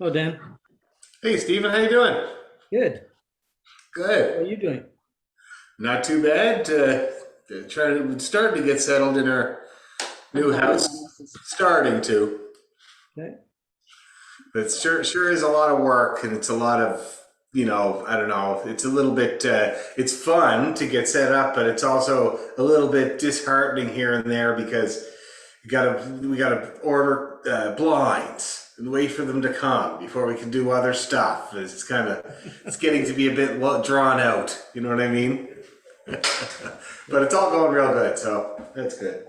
Oh, Dan. Hey Stephen, how you doing? Good. How are Good. you doing? Not too bad. Starting to get settled in our new house. Starting to. Okay. But sure is a lot of work, and it's a lot of, I don't know. It's a little bit. It's fun to get set up, but it's also a little bit disheartening here and there because we gotta order blinds and wait for them to come before we can do other stuff. It's getting to be a bit drawn out. You know what I mean? But it's all going real good, so that's good.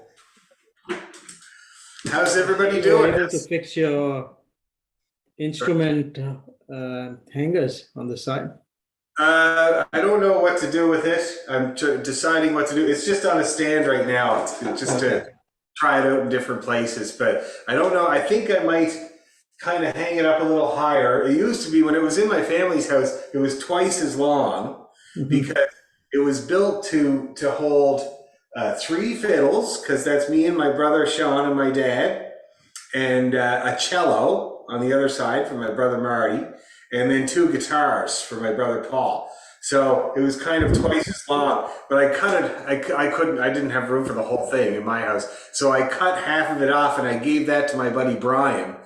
How's everybody You were doing? able to fix your instrument hangers on the side? I don't know what to do with it. I'm deciding what to do. It's just on a stand right now. It's just Okay. to try it out in different places, but I don't know. I think I might kind of hang it up a little higher. It used to be when it was in my family's house, it was twice as long Mhm. because it was built to hold three fiddles, because that's me and my brother Sean and my dad, and a cello on the other side for my brother Marty, and then two guitars for my brother Paul. So it was kind of twice as long, but I cut it. I couldn't. I didn't have room for the whole thing in my house, so I cut half of it off and I gave that to my buddy Brian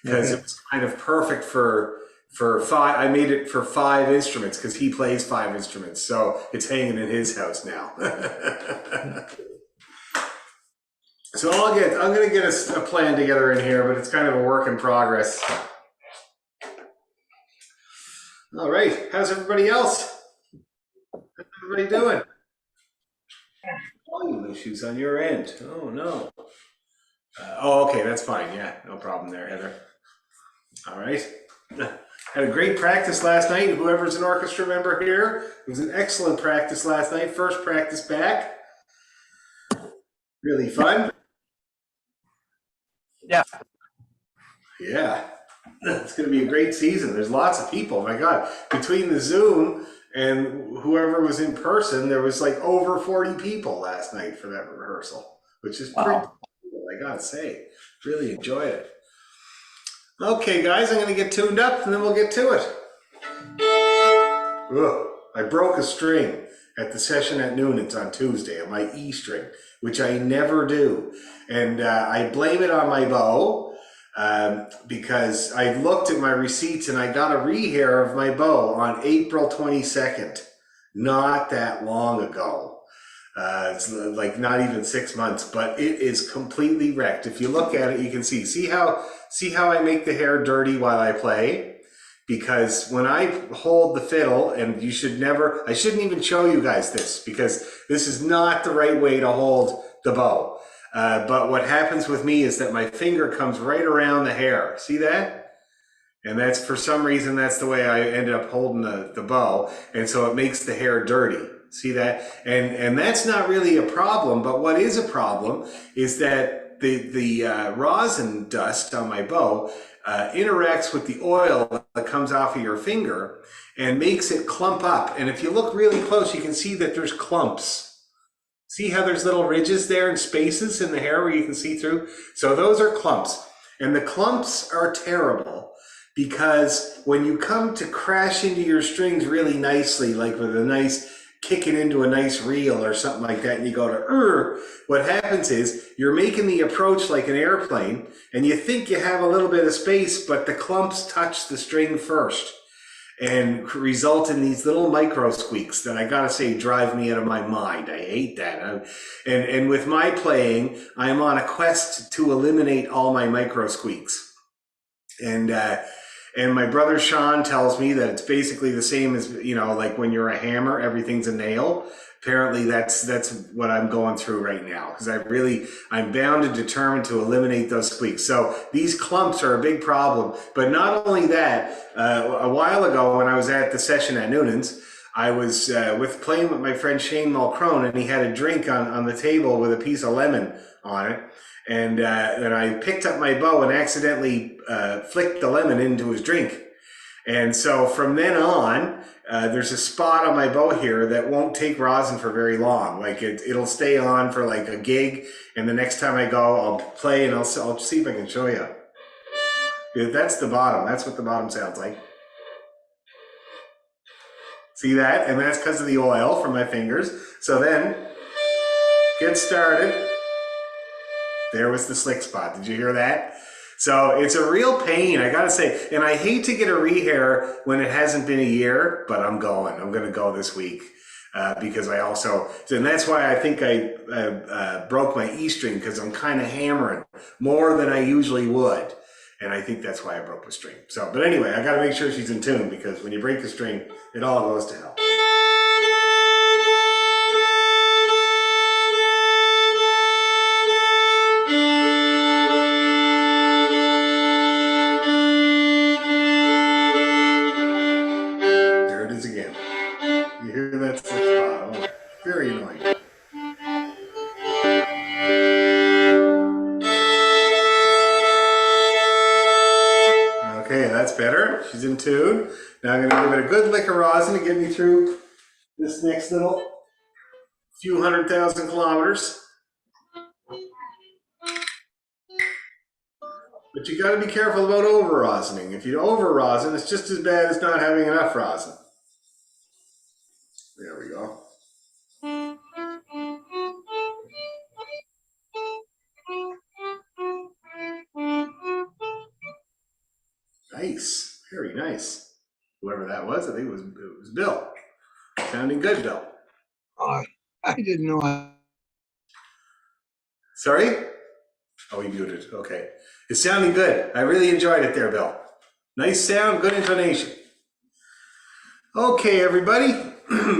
because it Okay. was kind of perfect for five. I made it for five instruments because he plays five instruments, so it's hanging in his house now. So I'm gonna get a plan together in here, but it's kind of a work in progress. All right, how's everybody else? How's everybody doing? Volume issues on your end. Oh no. Okay, that's fine. Yeah, no problem there, Heather. All right. Had a great practice last night. Whoever's an orchestra member here, it was an excellent practice last night. First practice back. Really fun. Yeah. Yeah. It's going to be a great season. There's lots of people. My God, between the Zoom and whoever was in person, there was like over 40 people last night for that rehearsal, which is pretty Wow. cool, I gotta say. Really enjoyed it. Okay, guys, I'm going to get tuned up and then we'll get to it. Ugh, I broke a string at the session at noon. It's on Tuesday on my E string, which I never do. And I blame it on my bow because I looked at my receipts and I got a rehair of my bow on April 22nd, not that long ago. It's like not even 6 months, but it is completely wrecked. If you look at it, you can see how I make the hair dirty while I play. Because when I hold the fiddle, and I shouldn't even show you guys this because this is not the right way to hold the bow. But what happens with me is that my finger comes right around the hair. See that? And that's, for some reason, that's the way I ended up holding the bow. And so it makes the hair dirty. See that? And that's not really a problem. But what is a problem is that the rosin dust on my bow interacts with the oil that comes off of your finger and makes it clump up. And if you look really close, you can see that there's clumps. See how there's little ridges there and spaces in the hair where you can see through? So those are clumps. And the clumps are terrible because when you come to crash into your strings really nicely, like with a nice kicking into a nice reel or something like that, and you go to what happens is you're making the approach like an airplane, and you think you have a little bit of space, but the clumps touch the string first and result in these little micro squeaks that I gotta say drive me out of my mind. I hate that. And with my playing, I am on a quest to eliminate all my micro squeaks. And and my brother Sean tells me that it's basically the same as, like when you're a hammer, everything's a nail. Apparently that's what I'm going through right now because I'm bound and determined to eliminate those squeaks. So these clumps are a big problem. But not only that, a while ago when I was at the session at Noonan's, I was playing with my friend Shane Mulcrone, and he had a drink on the table with a piece of lemon on it. And I picked up my bow and accidentally flicked the lemon into his drink. And so from then on, there's a spot on my bow here that won't take rosin for very long. Like it'll stay on for like a gig, and the next time I go, I'll play and I'll see if I can show you. That's the bottom. That's what the bottom sounds like. See that? And that's because of the oil from my fingers. So then, get started. There was the slick spot. Did you hear that? So it's a real pain, I gotta say. And I hate to get a rehair when it hasn't been a year, but I'm going. I'm gonna go this week. Because I also, and that's why I think I broke my E string, because I'm kind of hammering more than I usually would. And I think that's why I broke the string. So, but anyway, I got to make sure she's in tune, because when you break the string, it all goes to hell. There it is again. You hear that slick spot? Oh, very annoying. Okay, that's better. She's in tune. Now I'm going to give it a good lick of rosin to get me through this next little few 100,000 kilometers. But you got to be careful about over rosining. If you over rosin, it's just as bad as not having enough rosin. There we go. Nice, very nice. Whoever that was, I think it was Bill. Sounding good, Bill. Oh, I didn't know. Sorry? Oh, he muted. Okay. It's sounding good. I really enjoyed it there, Bill. Nice sound, good intonation. Okay, everybody.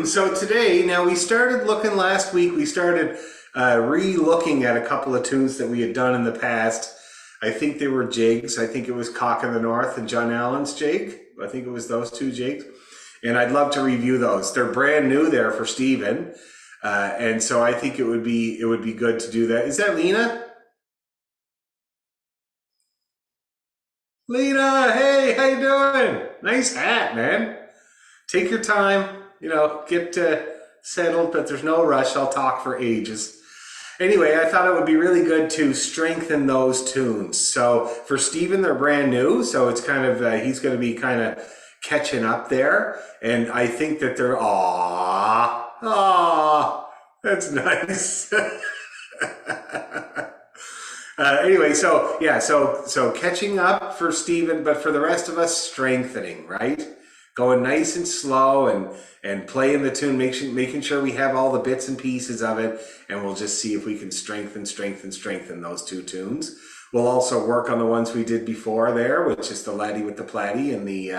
So today, now we started looking last week, we started re-looking at a couple of tunes that we had done in the past. I think they were jigs. I think it was Cock in the North and John Allen's jig. I think it was those two jigs. And I'd love to review those. They're brand new there for Stephen. And so I think it would be good to do that. Is that Lena? Lena, hey, how you doing? Nice hat, man. Take your time, get settled, but there's no rush. I'll talk for ages. Anyway, I thought it would be really good to strengthen those tunes. So for Stephen, they're brand new. So it's kind of, he's going to be kind of catching up there. And I think that they're, that's nice. Anyway, so catching up for Stephen, but for the rest of us, strengthening, right? Going nice and slow and playing the tune, making sure we have all the bits and pieces of it, and we'll just see if we can strengthen those two tunes. We'll also work on the ones we did before there, which is the Laddie with the Platy and the,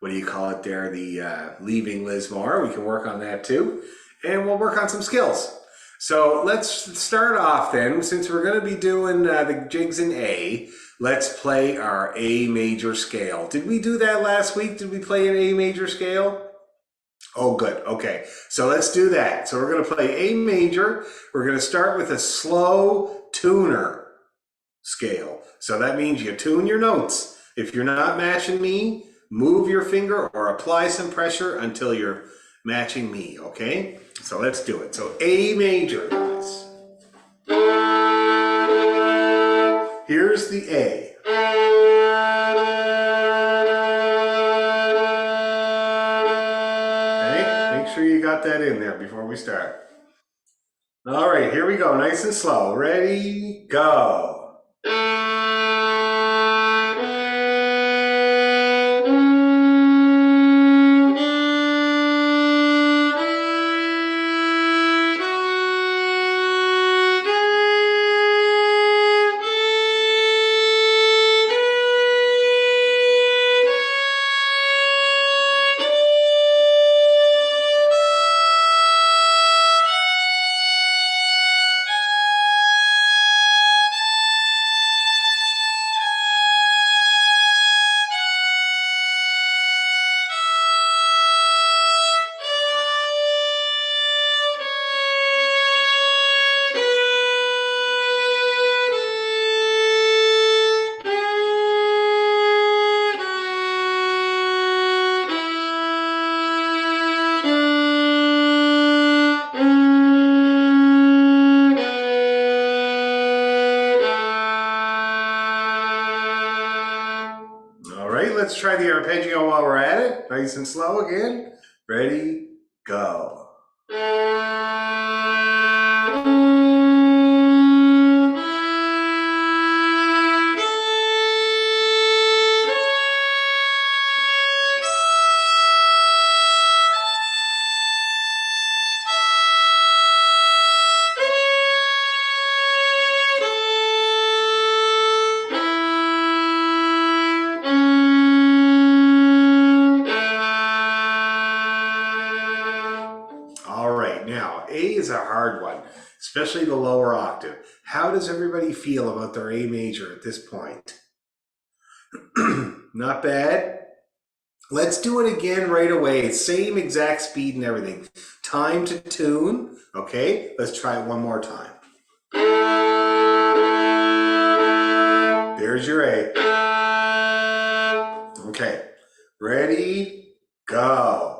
what do you call it there, the Leaving Lismore. We can work on that too, and we'll work on some skills. So let's start off then, since we're going to be doing the jigs in A. Let's play our A major scale. Did we do that last week? Did we play an A major scale? Oh, good. Okay. So let's do that. So we're going to play A major. We're going to start with a slow tuner scale. So that means you tune your notes. If you're not matching me, move your finger or apply some pressure until you're matching me. Okay? So let's do it. So A major, guys. Here's the A. Okay, make sure you got that in there before we start. All right, here we go, nice and slow. Ready, go. try the arpeggio while we're at it. Nice and slow again. Ready, go. All right, now A is a hard one, especially the lower octave. How does everybody feel about their A major at this point? Not bad. Let's do it again right away. Same exact speed and everything. Time to tune. Okay, let's try it one more time. There's your A. Okay, ready, go.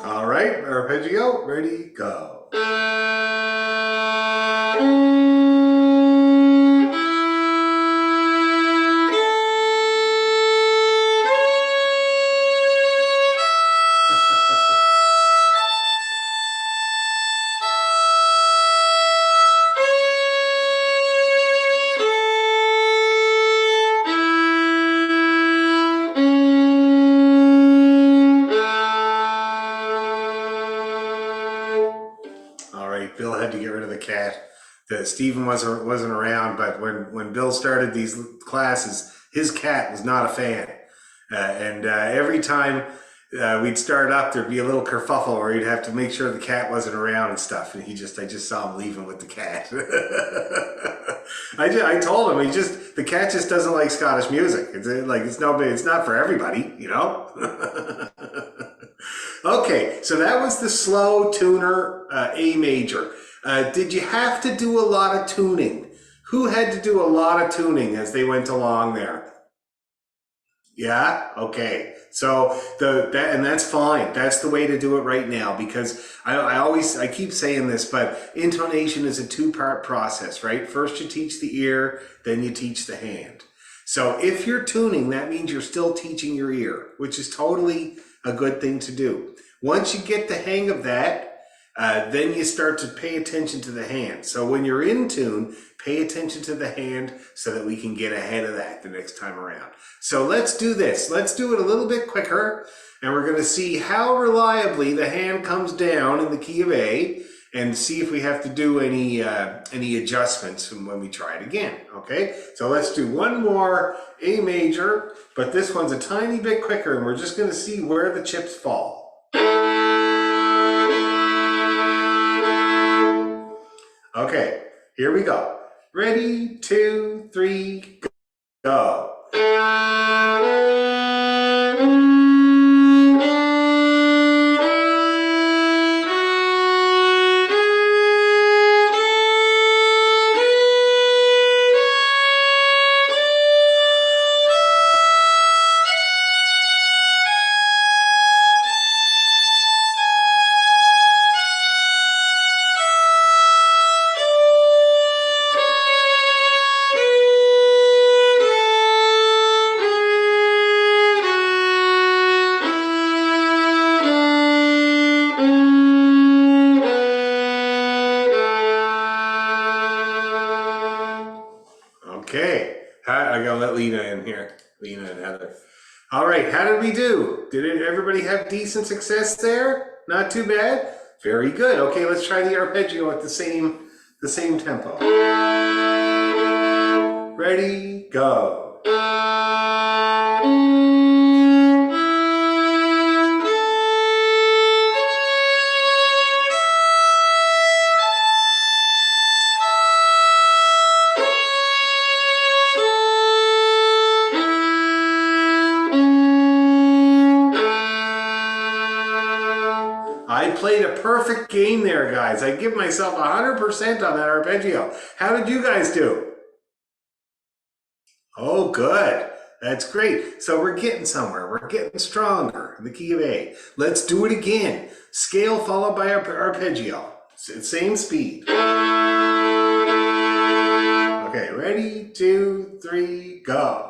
All right, arpeggio, ready, go. All right, Bill had to get rid of the cat. Stephen wasn't around, but when Bill started these classes, his cat was not a fan, and every time we'd start up, there'd be a little kerfuffle where he'd have to make sure the cat wasn't around and stuff. And I just saw him leaving with the cat. I told him the cat just doesn't like Scottish music. It's not for everybody, you know. Okay, so that was the slow tuner A major. Did you have to do a lot of tuning? Who had to do a lot of tuning as they went along there? Yeah, okay. So and that's fine. That's the way to do it right now, because I keep saying this, but intonation is a two-part process, right? First you teach the ear, then you teach the hand. So if you're tuning, that means you're still teaching your ear, which is totally a good thing to do. Once you get the hang of that, then you start to pay attention to the hand. So when you're in tune, pay attention to the hand so that we can get ahead of that the next time around. So let's do this. Let's do it a little bit quicker, and we're going to see how reliably the hand comes down in the key of A, and see if we have to do any adjustments when we try it again. Okay, so let's do one more A major, but this one's a tiny bit quicker, and we're just going to see where the chips fall. Okay, here we go. Ready, 2, 3, go. Lena in here. Lena and Heather. All right, how did we do? Did everybody have decent success there? Not too bad? Very good. Okay, let's try the arpeggio at the same tempo. Ready, go. I played a perfect game there, guys. I give myself 100% on that arpeggio. How did you guys do? Oh, good. That's great. So we're getting somewhere. We're getting stronger in the key of A. Let's do it again. Scale followed by arpeggio. Same speed. Okay, ready, 2, 3, go.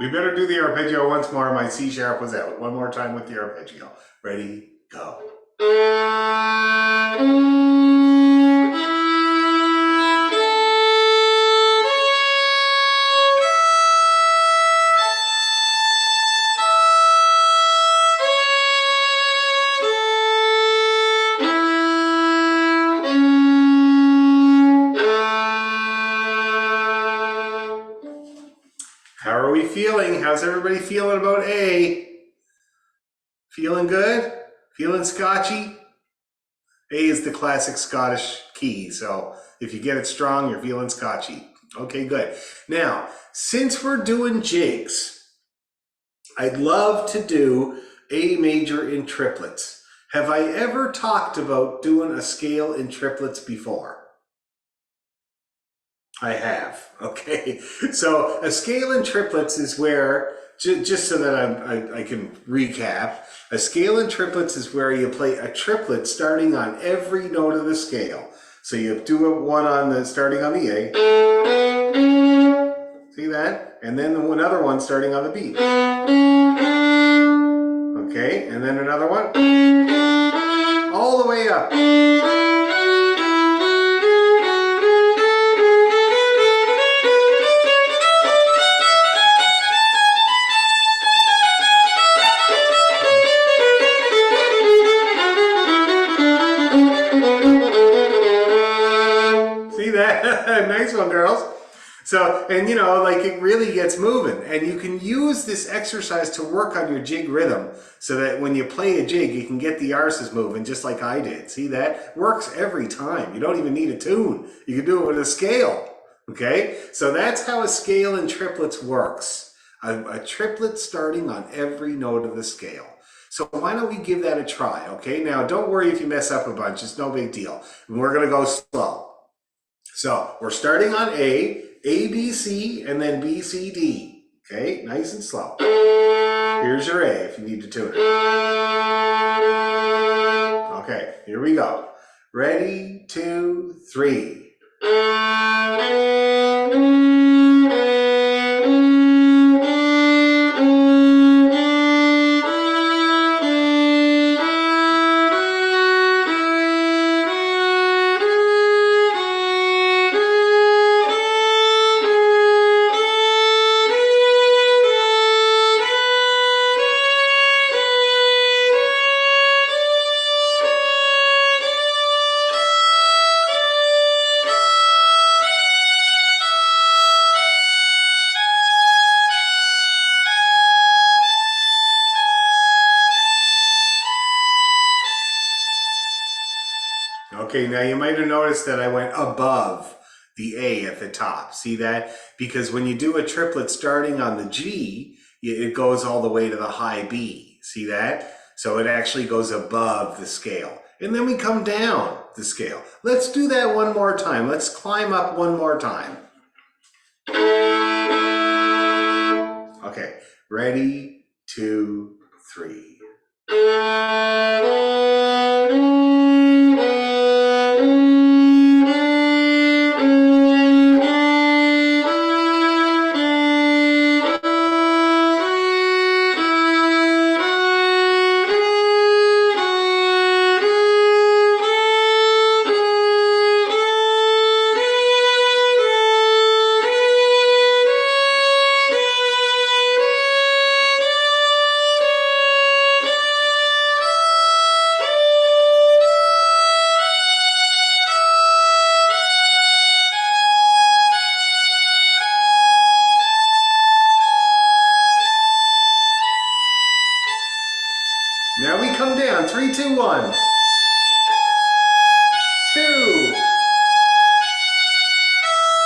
We better do the arpeggio once more. My C sharp was out. One more time with the arpeggio. Ready, go. How are we feeling? How's everybody feeling about A? Feeling good? Feeling scotchy? A is the classic Scottish key, so if you get it strong, you're feeling scotchy. Okay, good. Now, since we're doing jigs, I'd love to do A major in triplets. Have I ever talked about doing a scale in triplets before? I have. Okay. So a scale in triplets is where, just so that I can recap, a scale in triplets is where you play a triplet starting on every note of the scale. So you do one on the starting on the A. See that? And then another one starting on the B. Okay, and then another one. All the way up. See that? Nice one, girls. So, and you know, like it really gets moving, and you can use this exercise to work on your jig rhythm so that when you play a jig, you can get the arses moving just like I did. See that? Works every time. You don't even need a tune. You can do it with a scale. Okay? So that's how a scale in triplets works. A triplet starting on every note of the scale. So why don't we give that a try, okay? Now, don't worry if you mess up a bunch. It's no big deal. We're going to go slow. So we're starting on A, B, C, and then B, C, D. Okay, nice and slow. Here's your A if you need to tune it. Okay, here we go. Ready, 2, 3. Okay, now you might have noticed that I went above the A at the top. See that? Because when you do a triplet starting on the G, it goes all the way to the high B. See that? So it actually goes above the scale. And then we come down the scale. Let's do that one more time. Let's climb up one more time. Okay, ready, 2, 3. Now we come down. 3, 2, 1. 2.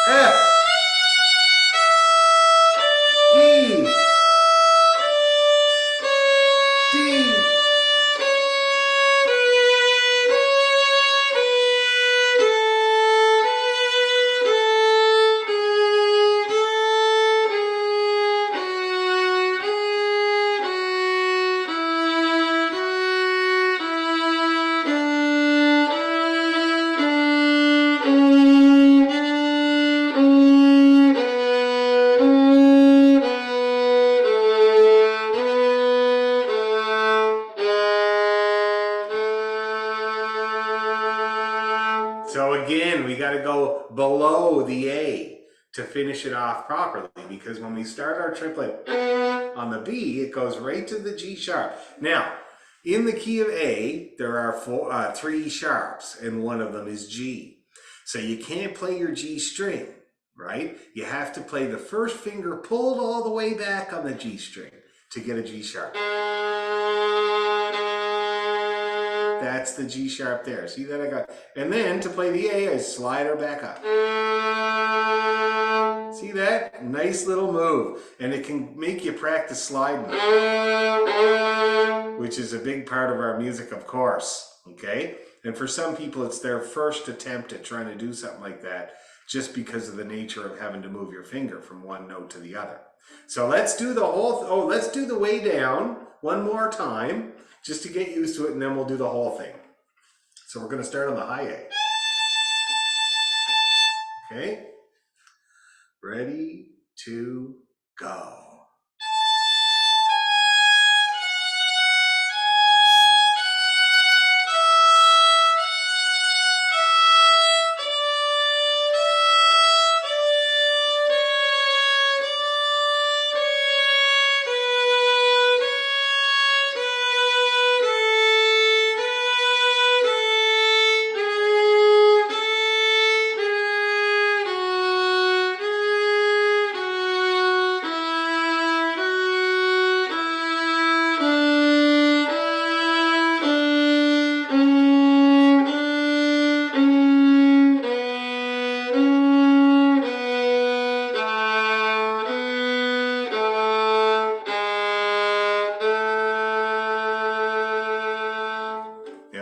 F. E. D. So again, we got to go below the A to finish it off properly, because when we start our triplet on the B, it goes right to the G sharp. Now, in the key of A, there are 3 sharps, and one of them is G. So you can't play your G string, right? You have to play the first finger pulled all the way back on the G string to get a G sharp. That's the G sharp there. See that I got? And then to play the A, I slide her back up. See that? Nice little move. And it can make you practice sliding, which is a big part of our music, of course. Okay? And for some people, it's their first attempt at trying to do something like that, just because of the nature of having to move your finger from one note to the other. So let's do the whole, let's do the way down one more time, just to get used to it, and then we'll do the whole thing. So we're going to start on the high A. Okay? Ready, 2, go.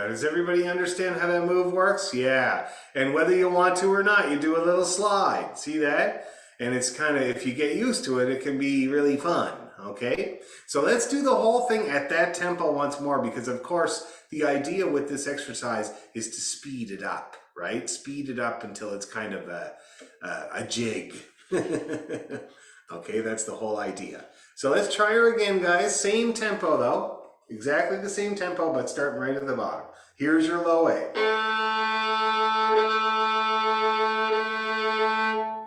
Does everybody understand how that move works? Yeah. And whether you want to or not, you do a little slide. See that? And it's kind of, if you get used to it, it can be really fun. Okay? So let's do the whole thing at that tempo once more, because of course, the idea with this exercise is to speed it up, right? Speed it up until it's kind of a jig. Okay, that's the whole idea. So let's try her again, guys. Same tempo though. Exactly the same tempo, but starting right at the bottom. Here's your low A.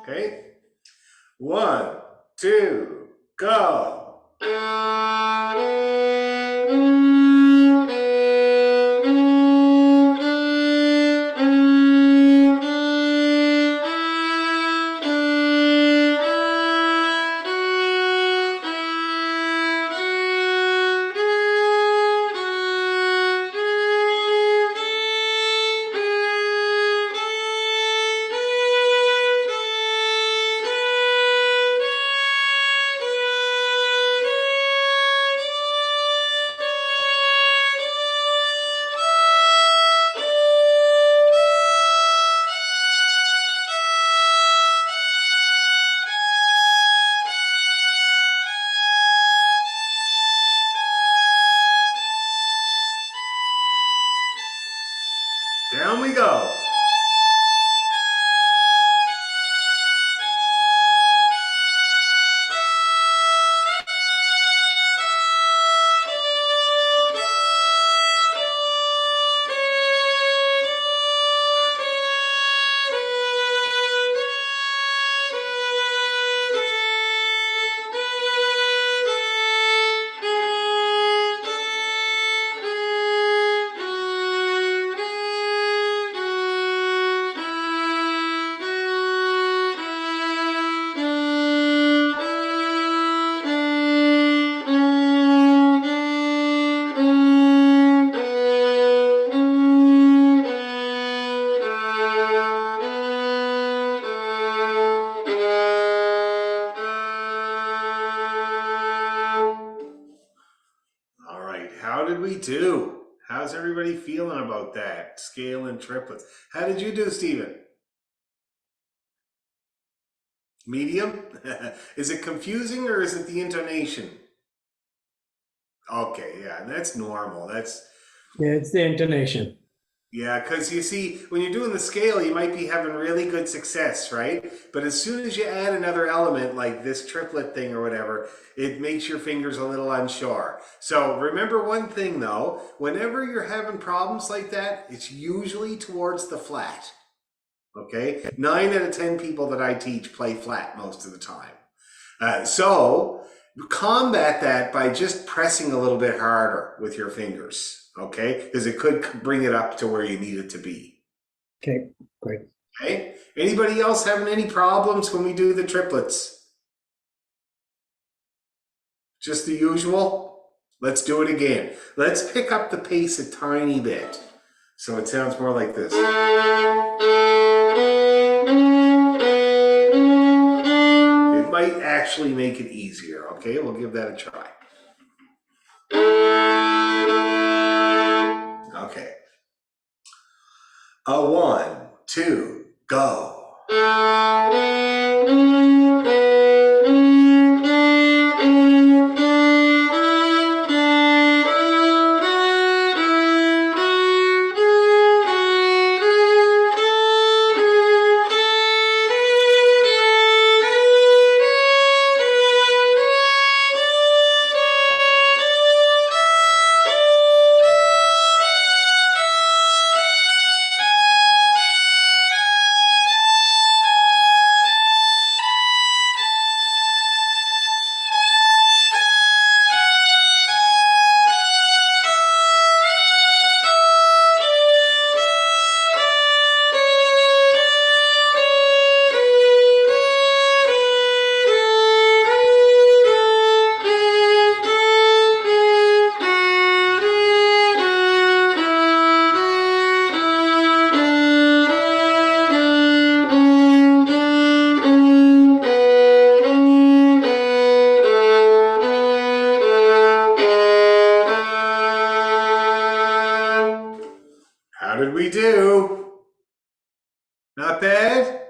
Okay? 1, 2, go. How did we do? How's everybody feeling about that? Scale and triplets. How did you do, Stephen? Medium? Is it confusing or is it the intonation? Okay, yeah, that's normal. Yeah, it's the intonation. Yeah, because you see, when you're doing the scale, you might be having really good success, right? But as soon as you add another element like this triplet thing or whatever, it makes your fingers a little unsure. So remember one thing though, whenever you're having problems like that, it's usually towards the flat. Okay? 9 out of 10 people that I teach play flat most of the time. So combat that by just pressing a little bit harder with your fingers. Okay, because it could bring it up to where you need it to be. Okay, great. Okay, anybody else having any problems when we do the triplets? Just the usual? Let's do it again. Let's pick up the pace a tiny bit. So it sounds more like this. It might actually make it easier. Okay, we'll give that a try. Okay. 1, 2, go. How did we do? Not bad?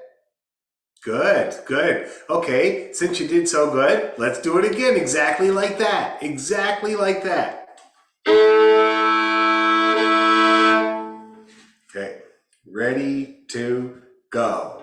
Good, good. Okay, since you did so good, let's do it again exactly like that. Exactly like that. Okay, ready to go.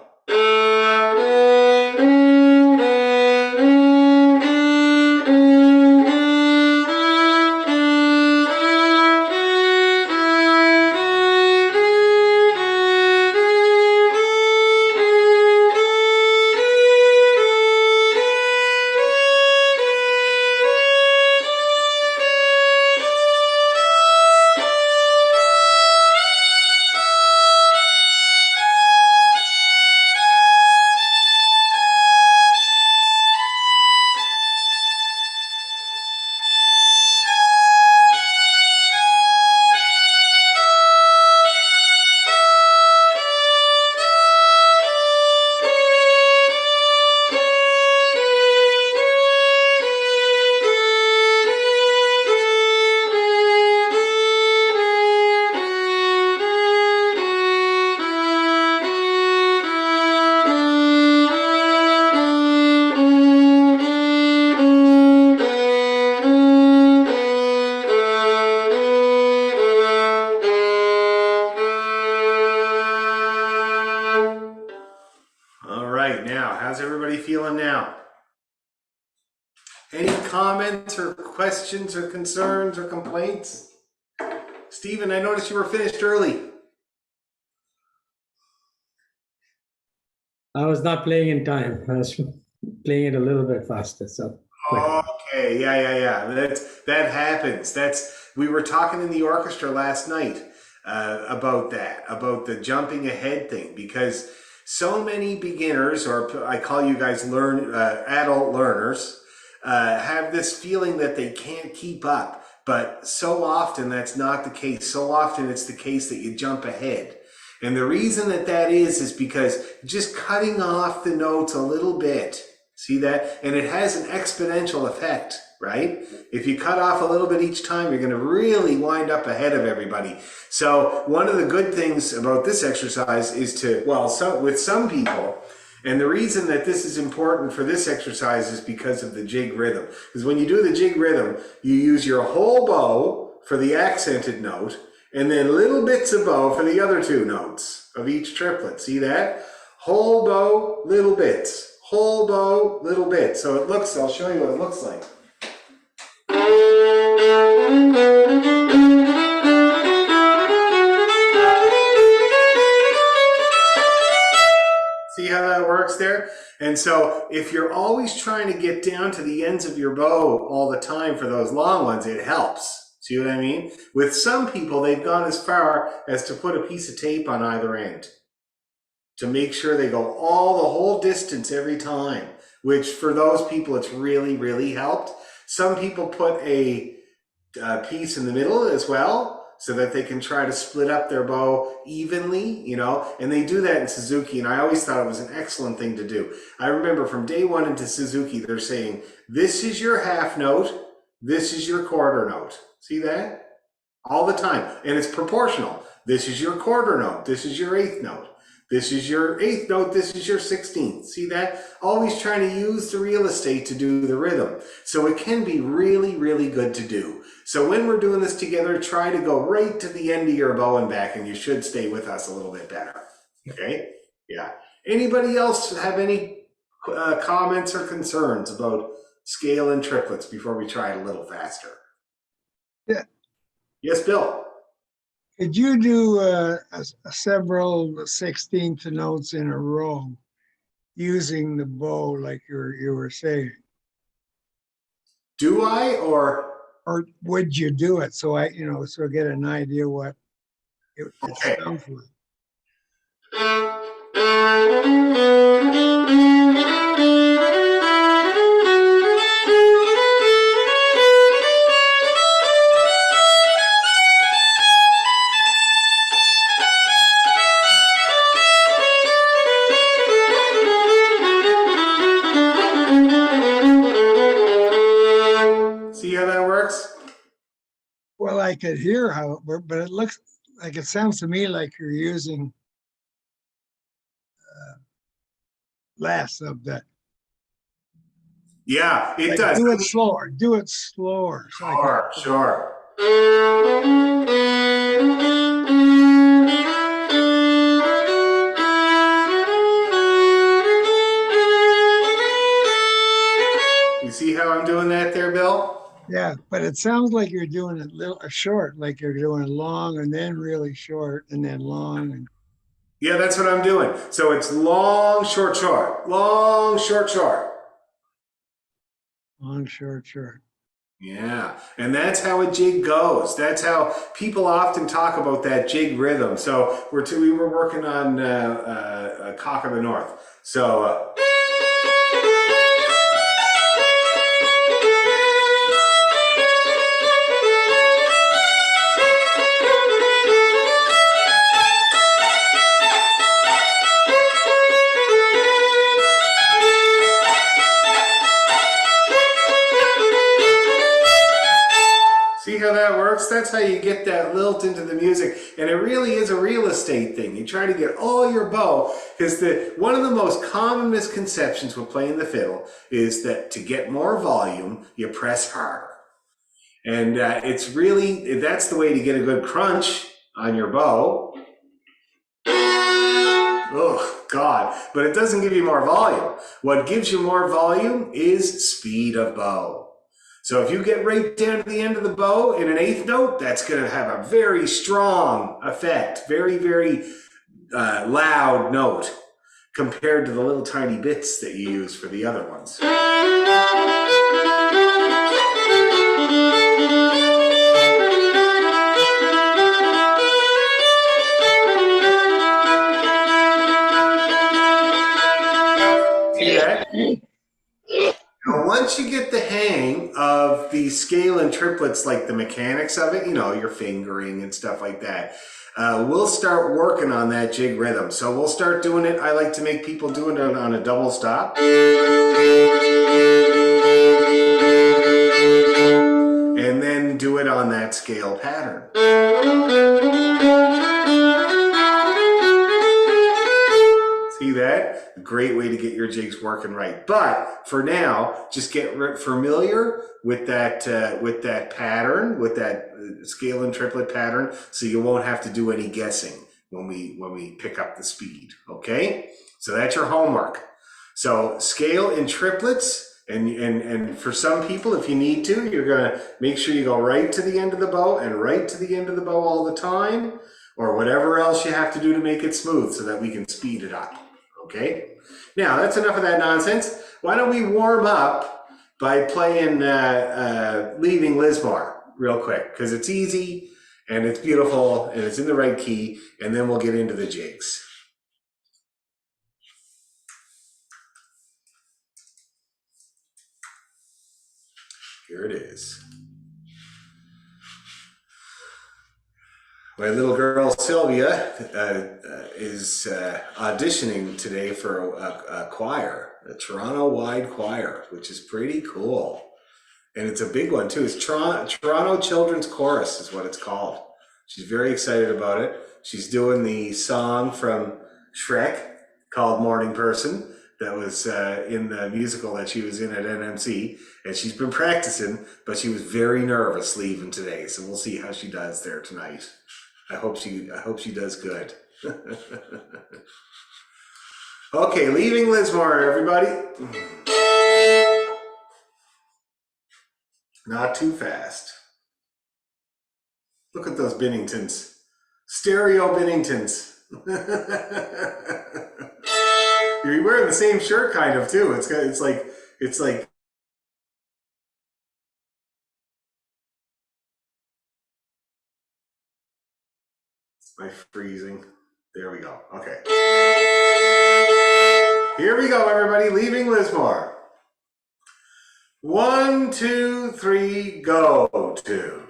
How's everybody feeling now? Any comments or questions or concerns or complaints? Stephen, I noticed you were finished early. I was not playing in time. I was playing it a little bit faster. So. Okay, yeah. That happens. We were talking in the orchestra last night about that, about the jumping ahead thing, because so many beginners, or I call you guys adult learners, have this feeling that they can't keep up. But so often that's not the case. So often it's the case that you jump ahead. And the reason that is because just cutting off the notes a little bit. See that? And it has an exponential effect right? If you cut off a little bit each time, you're going to really wind up ahead of everybody. So one of the good things about this exercise is to, with some people, and the reason that this is important for this exercise is because of the jig rhythm. Because when you do the jig rhythm, you use your whole bow for the accented note, and then little bits of bow for the other two notes of each triplet. See that? Whole bow, little bits. Whole bow, little bits. So it looks, I'll show you what it looks like. See how that works there? And so if you're always trying to get down to the ends of your bow all the time for those long ones, it helps. See what I mean? With some people, they've gone as far as to put a piece of tape on either end to make sure they go the whole distance every time, which for those people, it's really, really helped. Some people put a piece in the middle as well, so that they can try to split up their bow evenly, you know, and they do that in Suzuki, and I always thought it was an excellent thing to do. I remember from day one into Suzuki, they're saying, this is your half note, this is your quarter note. See that? All the time, and it's proportional. This is your quarter note, this is your eighth note. This is your eighth note, this is your 16th. See that? Always trying to use the real estate to do the rhythm. So it can be really, really good to do. So when we're doing this together, try to go right to the end of your bow and back, and you should stay with us a little bit better. Okay? Yeah. Anybody else have any comments or concerns about scale and triplets before we try it a little faster? Yeah. Yes, Bill? Could you do several 16th notes in a row using the bow like you were saying? Do I, or would you do it so I get an idea what it sounds like? See how that works? Well, I could hear how it worked, but it looks like, it sounds to me like you're using less of that. Yeah, it does. Do it slower. Do it slower. Sure. You see how I'm doing that there, Bill? Yeah, but it sounds like you're doing it short, like you're doing long and then really short and then long. And yeah, that's what I'm doing. So it's long, short, short. Long, short, short. long, short, short. Yeah, and that's how a jig goes. That's how people often talk about that jig rhythm. So we were working on Cock of the North. So see how that works? That's how you get that lilt into the music. And it really is a real estate thing. You try to get all your bow, because one of the most common misconceptions with playing the fiddle is that to get more volume, you press harder. And that's the way to get a good crunch on your bow. Oh, God. But it doesn't give you more volume. What gives you more volume is speed of bow. So if you get right down to the end of the bow in an eighth note, that's going to have a very strong effect, very, very loud note compared to the little tiny bits that you use for the other ones. See that? Now, once you get the hang of the scale and triplets, like the mechanics of it, your fingering and stuff like that, we'll start working on that jig rhythm. So we'll start doing it. I like to make people do it on a double stop. scale pattern. See that? A great way to get your jigs working right. But for now, just get familiar with that pattern, with that scale and triplet pattern, so you won't have to do any guessing when we pick up the speed. Okay? So that's your homework. So scale in triplets. And for some people, if you need to, you're going to make sure you go right to the end of the bow and right to the end of the bow all the time, or whatever else you have to do to make it smooth so that we can speed it up. Okay? Now, that's enough of that nonsense. Why don't we warm up by playing Leaving Lismore real quick, because it's easy and it's beautiful and it's in the right key, and then we'll get into the jigs. Here it is. My little girl Sylvia is auditioning today for a choir, a Toronto-wide choir, which is pretty cool. And it's a big one too. It's Toronto Children's Chorus is what it's called. She's very excited about it. She's doing the song from Shrek called Morning Person that was in the musical that she was in at NMC, and she's been practicing, but she was very nervous leaving today. So we'll see how she does there tonight. I hope she does good. Okay, Leaving Lismore, everybody. Not too fast. Look at those Binningtons. Stereo Binningtons. You're wearing the same shirt kind of too. It's like my freezing. There we go. Okay. Here we go, everybody. Leaving Lismore. 1, 2, 3, go to.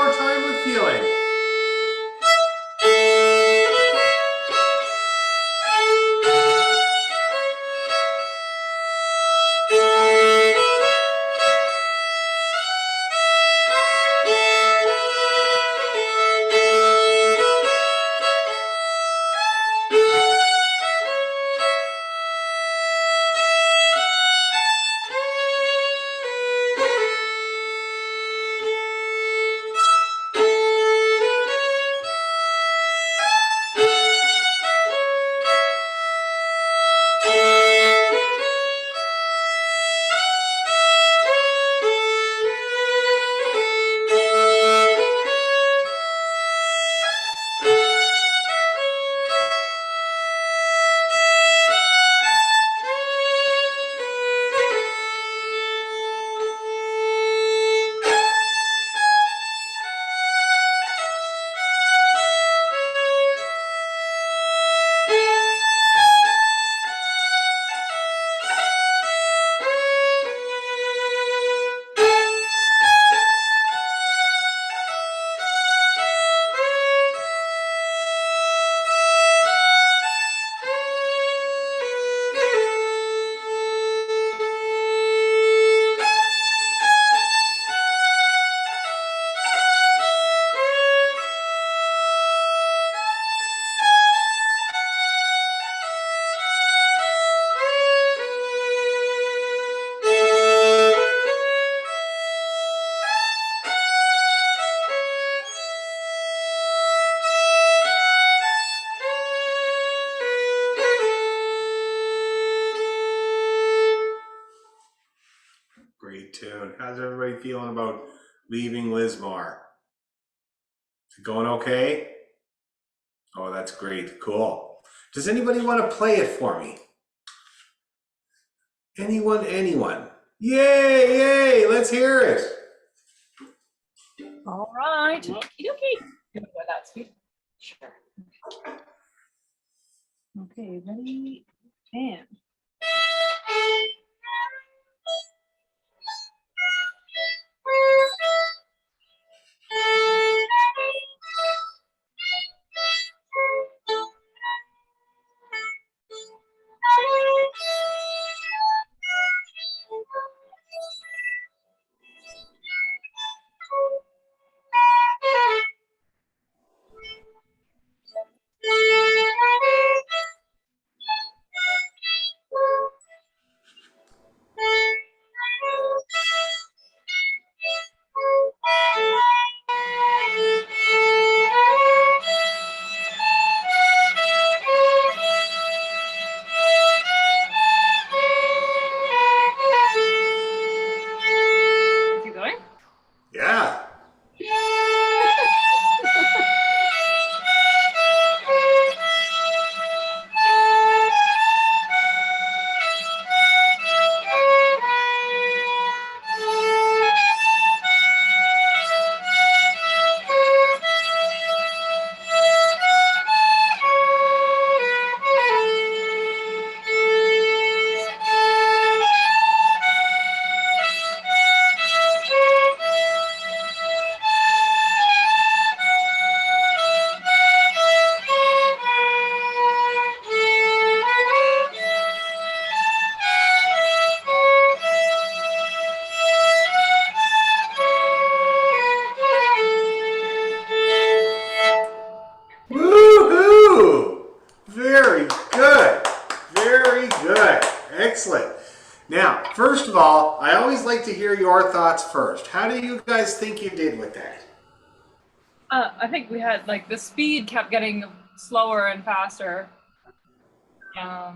more time with feeling. Great tune. How's everybody feeling about leaving Lismore? Is it going okay? Oh, that's great. Cool. Does anybody want to play it for me? Anyone? Anyone? Yay! Yay! Let's hear it. All right. Okie dokie. Good with that speed. Sure. Okay, ready and. Keep going. Yeah. Woohoo! Very good. Very good. Excellent. Now, first of all, I always like to hear your thoughts first. How do you guys think you did with that? I think we had like the speed kept getting slower and faster. I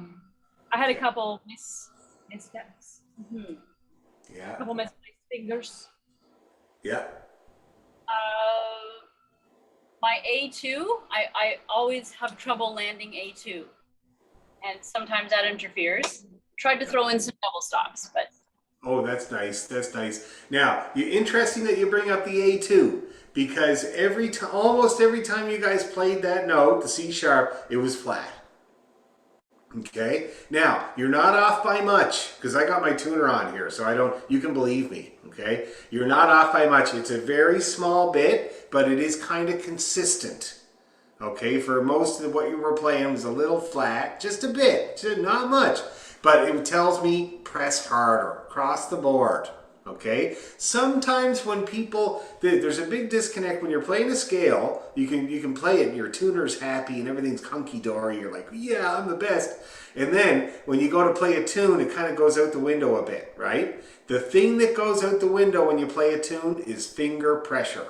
had a couple missteps. A Yeah. couple misplaced fingers. Yeah. My A2, I always have trouble landing A2. And sometimes that interferes. Tried to throw in some double stops, but. Oh, that's nice. That's nice. Now, interesting that you bring up the A2 because almost every time you guys played that note, the C sharp, it was flat. Okay, now you're not off by much because I got my tuner on here, so you can believe me. Okay, you're not off by much. It's a very small bit, but it is kind of consistent. Okay, for most of what you were playing was a little flat, just a bit, not much, but it tells me press harder across the board. Okay, sometimes when people, there's a big disconnect when you're playing a scale. You can play it and your tuner's happy and everything's hunky-dory. You're like, yeah, I'm the best. And then when you go to play a tune, it kind of goes out the window a bit, right? The thing that goes out the window when you play a tune is finger pressure.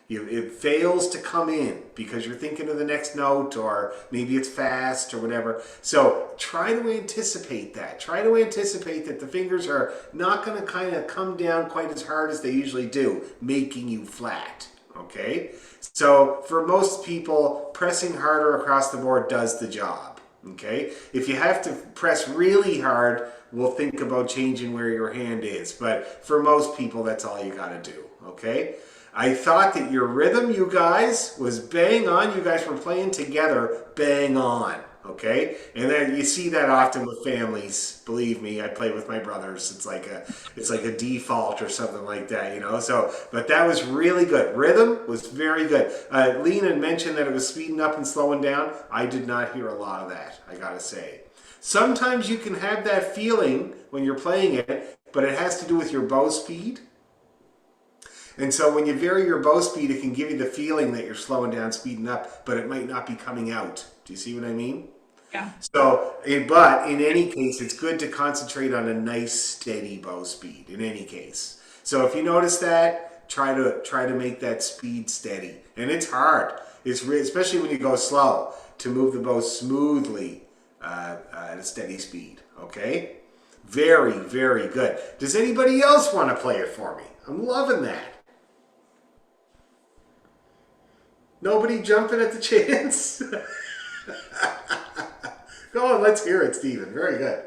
It fails to come in because you're thinking of the next note, or maybe it's fast or whatever. So try to anticipate that. Try to anticipate that the fingers are not going to kind of come down quite as hard as they usually do, making you flat. Okay? So for most people, pressing harder across the board does the job. Okay? If you have to press really hard, we'll think about changing where your hand is. But for most people, that's all you got to do. Okay? I thought that your rhythm, you guys, was bang on. You guys were playing together bang on, okay? And then you see that often with families. Believe me, I play with my brothers. It's like a default or something like that, you know? So, but that was really good. Rhythm was very good. Lena mentioned that it was speeding up and slowing down. I did not hear a lot of that, I gotta say. Sometimes you can have that feeling when you're playing it, but it has to do with your bow speed. And so when you vary your bow speed, it can give you the feeling that you're slowing down, speeding up, but it might not be coming out. Do you see what I mean? Yeah. So, but in any case, it's good to concentrate on a nice, steady bow speed, in any case. So if you notice that, try to make that speed steady. And it's hard, especially when you go slow, to move the bow smoothly at a steady speed, okay? Very, very good. Does anybody else want to play it for me? I'm loving that. Nobody jumping at the chance? Go on, let's hear it, Stephen. Very good.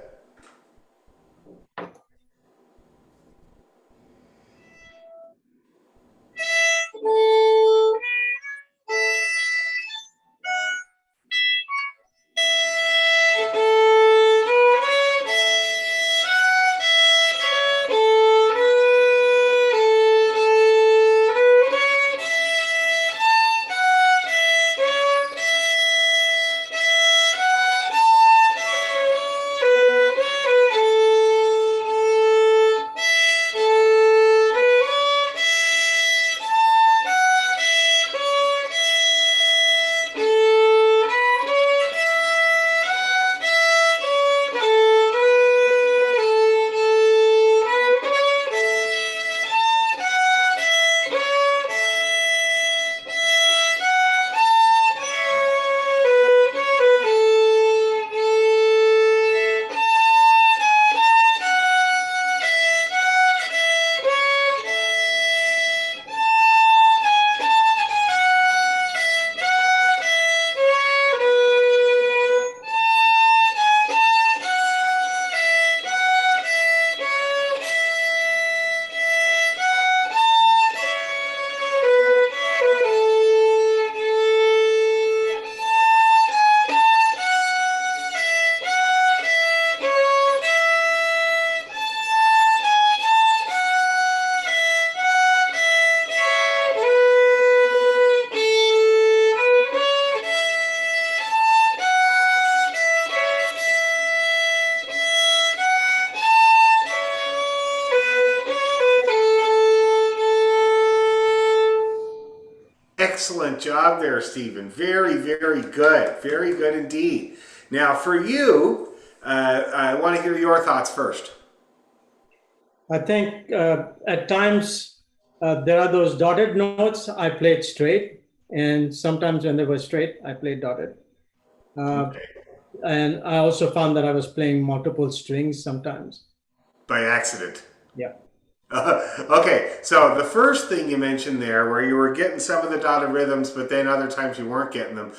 Excellent job there, Stephen. Very, very good. Very good indeed. Now, for you, I want to hear your thoughts first. I think at times there are those dotted notes I played straight, and sometimes when they were straight, I played dotted. Okay. And I also found that I was playing multiple strings sometimes. By accident. Yeah. Okay, so the first thing you mentioned there, where you were getting some of the dotted rhythms, but then other times you weren't getting them,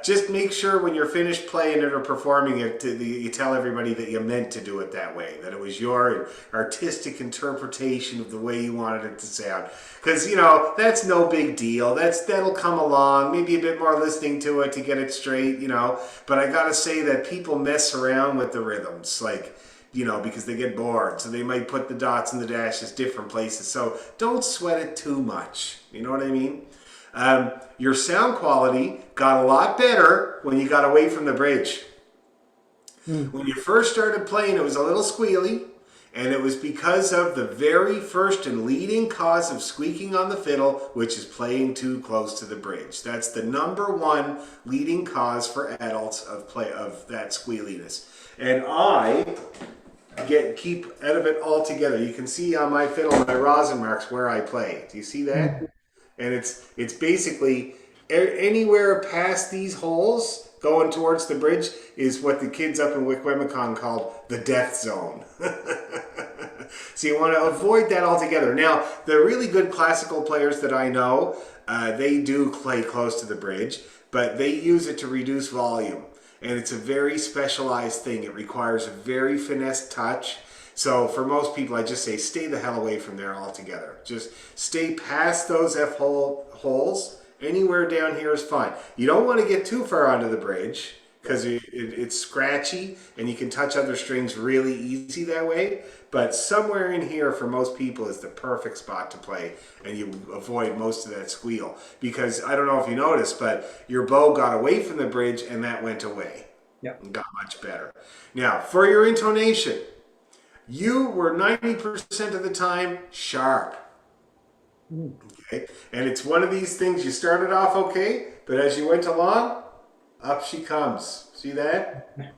just make sure when you're finished playing it or performing it, you tell everybody that you meant to do it that way, that it was your artistic interpretation of the way you wanted it to sound. Because, you know, that's no big deal. That'll come along, maybe a bit more listening to it to get it straight, you know. But I gotta say that people mess around with the rhythms, like, you know, because they get bored. So they might put the dots and the dashes different places. So don't sweat it too much. You know what I mean? Your sound quality got a lot better when you got away from the bridge. When you first started playing, it was a little squealy. And it was because of the very first and leading cause of squeaking on the fiddle, which is playing too close to the bridge. That's the #1 leading cause for adults of that squealiness. And I keep out of it altogether. You can see on my fiddle my rosin marks where I play. Do you see that? And it's basically anywhere past these holes going towards the bridge is what the kids up in Wikwemicong called the death zone. So you want to avoid that altogether. Now, the really good classical players that I know, they do play close to the bridge, but they use it to reduce volume. And it's a very specialized thing. It requires a very finesse touch. So for most people, I just say stay the hell away from there altogether. Just stay past those holes. Anywhere down here is fine. You don't want to get too far onto the bridge because it's scratchy and you can touch other strings really easy that way. But somewhere in here for most people is the perfect spot to play, and you avoid most of that squeal. Because I don't know if you noticed, but your bow got away from the bridge and that went away. Yeah. And got much better. Now, for your intonation, you were 90% of the time sharp. Okay, and it's one of these things, you started off okay, but as you went along, up she comes. See that?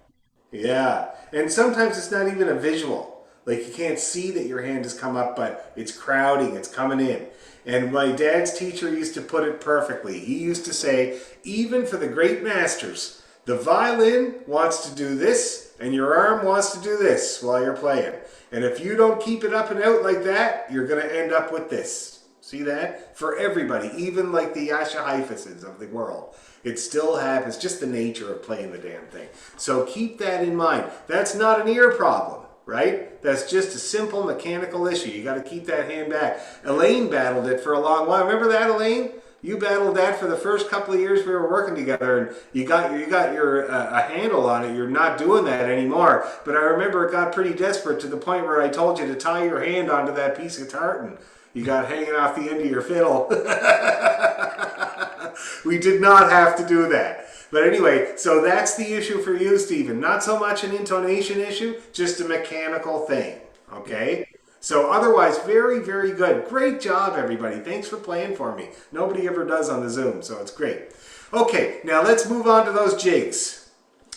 Yeah. And sometimes it's not even a visual. Like you can't see that your hand has come up, but it's crowding, it's coming in. And my dad's teacher used to put it perfectly. He used to say, even for the great masters, the violin wants to do this, and your arm wants to do this while you're playing. And if you don't keep it up and out like that, you're going to end up with this. See that? For everybody, even like the Yasha Haifases of the world. It still happens, just the nature of playing the damn thing. So keep that in mind. That's not an ear problem, right? That's just a simple mechanical issue. You got to keep that hand back. Elaine battled it for a long while. Remember that, Elaine? You battled that for the first couple of years we were working together, and you got your a handle on it. You're not doing that anymore. But I remember it got pretty desperate to the point where I told you to tie your hand onto that piece of tartan you got hanging off the end of your fiddle. We did not have to do that. But anyway, so that's the issue for you, Stephen. Not so much an intonation issue, just a mechanical thing. Okay? So otherwise, very, very good. Great job, everybody. Thanks for playing for me. Nobody ever does on the Zoom, so it's great. Okay, now let's move on to those jigs.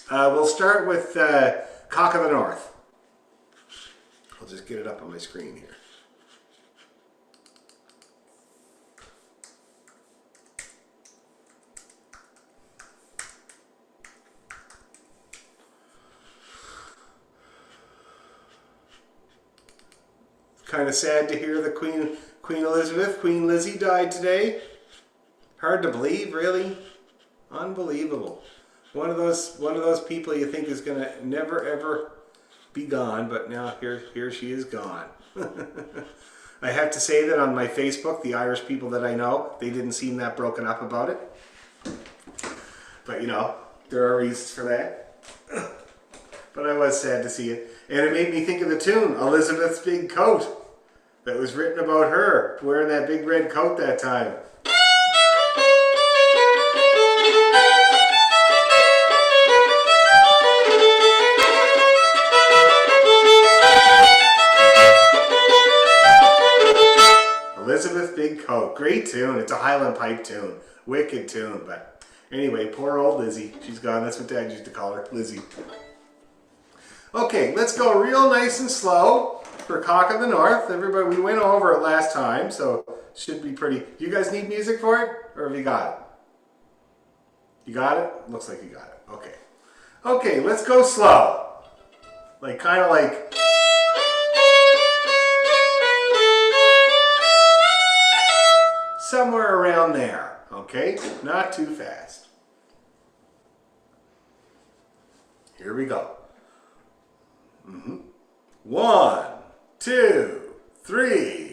We'll start with Cock of the North. I'll just get it up on my screen here. Kind of sad to hear that Queen Elizabeth, Queen Lizzie died today. Hard to believe, really. Unbelievable. One of those people you think is going to never ever be gone, but now here she is gone. I have to say that on my Facebook, the Irish people that I know, they didn't seem that broken up about it. But you know, there are reasons for that. But I was sad to see it. And it made me think of the tune, Elizabeth's Big Coat, that was written about her, wearing that big red coat that time. Elizabeth's Big Coat. Great tune. It's a Highland pipe tune. Wicked tune. But anyway, poor old Lizzie. She's gone. That's what Dad used to call her, Lizzie. Okay, let's go real nice and slow for Cock of the North. Everybody, we went over it last time, so should be pretty. You guys need music for it? Or have you got it? You got it? Looks like you got it. Okay. Okay, let's go slow. Like, kind of like... somewhere around there, okay? Not too fast. Here we go. 1, 2, 3.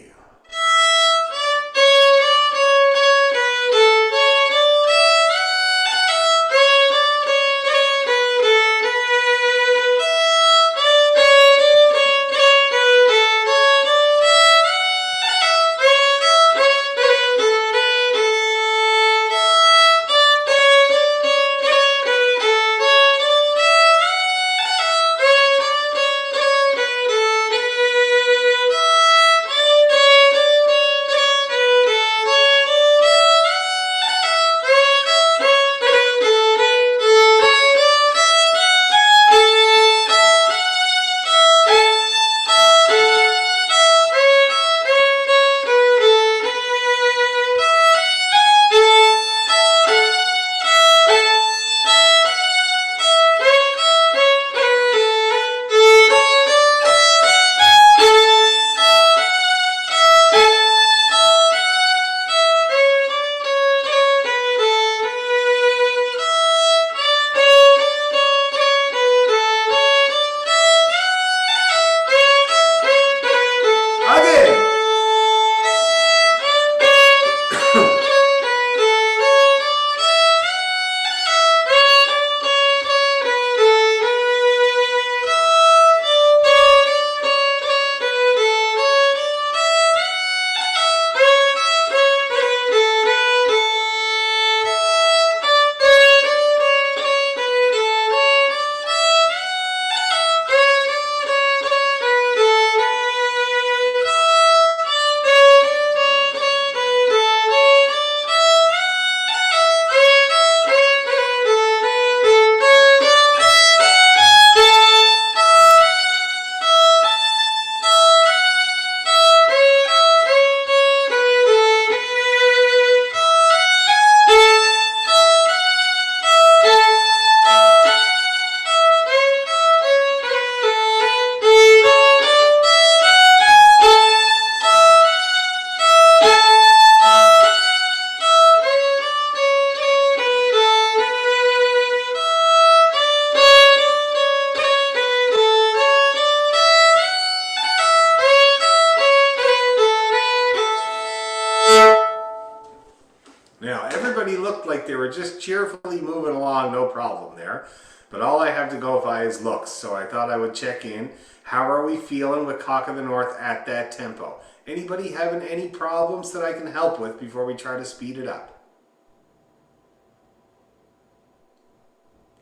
Now, everybody looked like they were just cheerfully moving along, no problem there. But all I have to go by is looks, so I thought I would check in. How are we feeling with Cock of the North at that tempo? Anybody having any problems that I can help with before we try to speed it up?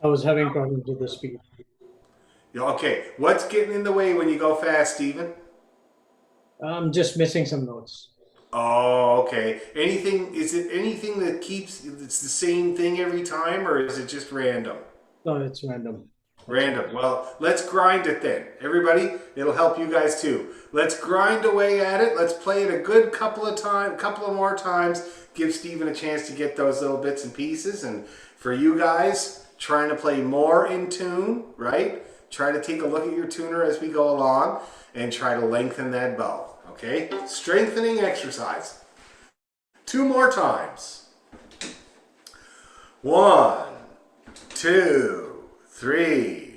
I was having problems with the speed. Okay, what's getting in the way when you go fast, Stephen? I'm just missing some notes. Oh, okay. Anything, is it anything that keeps, it's the same thing every time, or is it just random? No, it's random. Random. Well, let's grind it then. Everybody, it'll help you guys too. Let's grind away at it. Let's play it a good couple of more times. Give Stephen a chance to get those little bits and pieces. And for you guys, trying to play more in tune, right? Try to take a look at your tuner as we go along and try to lengthen that bow. Okay? Strengthening exercise. 2 more times. 1, 2, 3.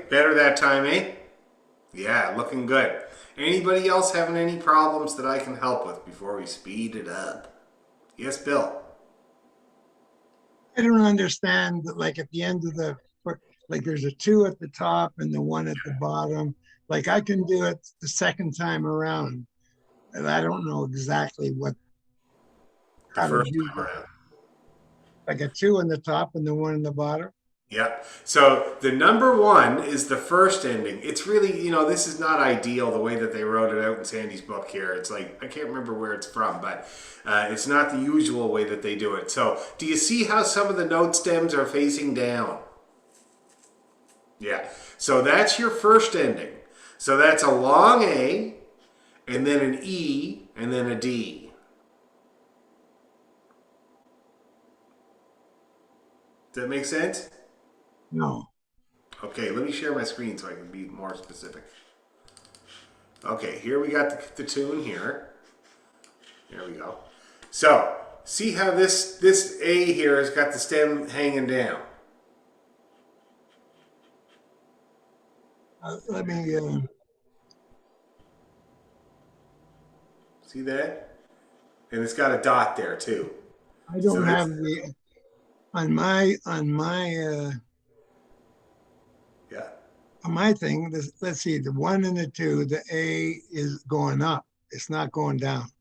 Better that time, eh? Yeah, looking good. Anybody else having any problems that I can help with before we speed it up? Yes, Bill. I don't understand that, like at the end of like there's a 2 at the top and the 1 at the bottom. Like I can do it the second time around, and I don't know exactly The how to first do time that. around. Like a 2 in the top and the 1 in the bottom. Yep. So the number 1 is the first ending. It's really, this is not ideal the way that they wrote it out in Sandy's book here. It's like, I can't remember where it's from, but it's not the usual way that they do it. So do you see how some of the note stems are facing down? Yeah. So that's your first ending. So that's a long A, and then an E, and then a D. Does that make sense? No. Okay, let me share my screen so I can be more specific. Okay, here we got the tune here. There we go. So, see how this A here has got the stem hanging down. Let me. See that? And it's got a dot there too. I So don't that's- have the on my Yeah. on my thing. Let's see, the 1 and the 2. The A is going up. It's not going down.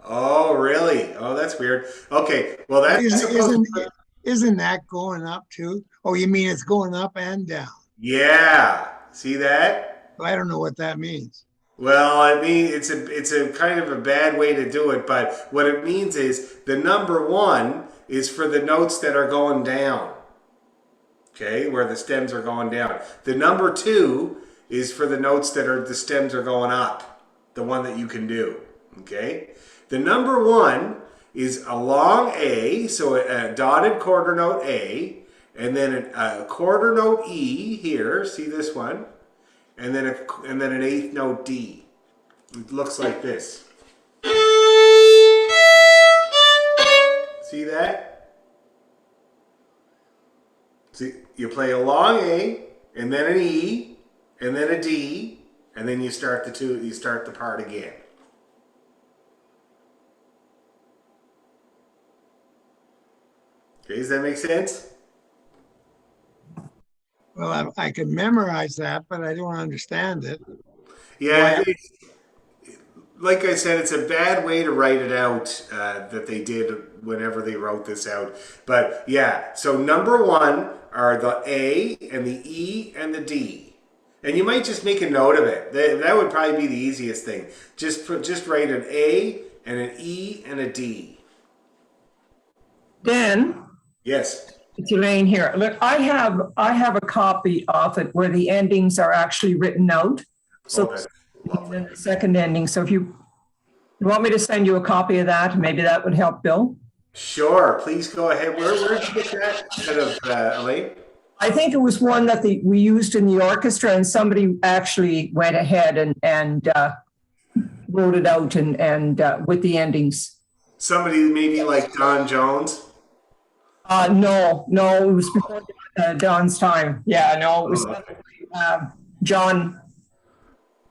Oh, really? Oh, that's weird. Okay, well that's Isn't supposed isn't to, isn't that going up too? Oh, you mean it's going up and down? yeah. See that? I don't know what that means. Well, I mean, it's a kind of a bad way to do it, but what it means is the number 1 is for the notes that are going down. Okay, where the stems are going down. The number 2 is for the notes that are the stems are going up. The one that you can do. Okay? The number 1 is a long A, so a dotted quarter note A, and then a quarter note E here, see this one? And then an 8th note D. It looks like this. See that? See, you play a long A, and then an E, and then a D, and then you start the part again. Okay, does that make sense? Well, I can memorize that, but I don't understand it. Yeah, like I said, it's a bad way to write it out that they did whenever they wrote this out. But yeah, so number 1 are the A and the E and the D. And you might just make a note of it. That would probably be the easiest thing. Just write an A and an E and a D. Dan, Yes. it's Elaine here. Look, I have a copy of it where the endings are actually written out. So Oh, that's lovely. the second ending. So if you want me to send you a copy of that, maybe that would help Bill. Sure, please go ahead. Where did you get that instead of Elaine? I think it was one that we used in the orchestra, and somebody actually went ahead and wrote it out and with the endings. Somebody maybe like Don Jones? No, it was before Don's time. Yeah, no, it was John.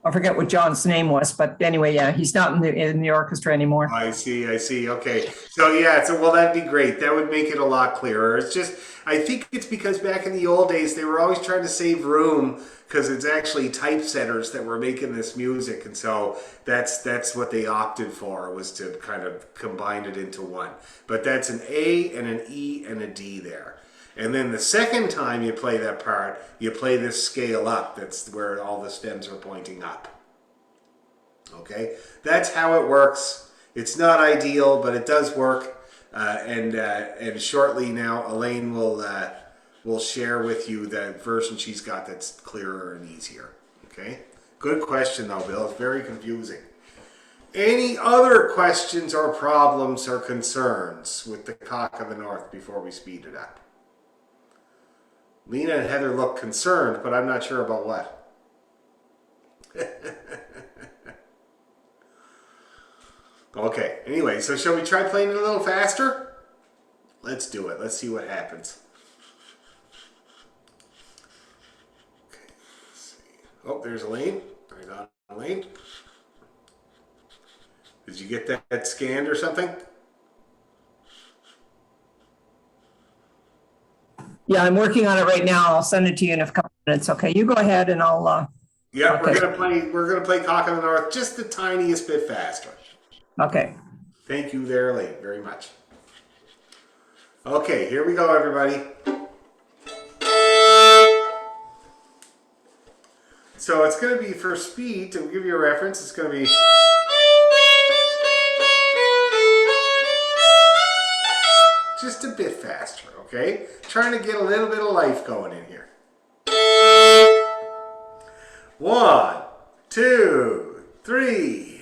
I forget what John's name was, but anyway, yeah, he's not in the orchestra anymore. I see. Okay. So yeah, well that'd be great. That would make it a lot clearer. It's just, I think it's because back in the old days, they were always trying to save room because it's actually typesetters that were making this music. And so that's what they opted for, was to kind of combine it into one. But that's an A and an E and a D there. And then the second time you play that part, you play this scale up. That's where all the stems are pointing up. Okay, that's how it works. It's not ideal, but it does work. And shortly now, Elaine will share with you the version she's got that's clearer and easier. Okay, good question though, Bill. It's very confusing. Any other questions or problems or concerns with the Cock of the North before we speed it up? Lena and Heather look concerned, but I'm not sure about what. Okay, anyway, so shall we try playing it a little faster? Let's do it. Let's see what happens. Okay. Oh, there's Elaine. I got Elaine. Did you get that scanned or something? Yeah, I'm working on it right now. I'll send it to you in a couple minutes. Okay, you go ahead and I'll, Yeah, okay. we're gonna play Cock of the North just the tiniest bit faster. Okay. Thank you there, Elaine, very much. Okay, here we go, everybody. So it's going to be, for speed, to give you a reference, it's going to be... just a bit faster, okay? Trying to get a little bit of life going in here. 1, 2, 3...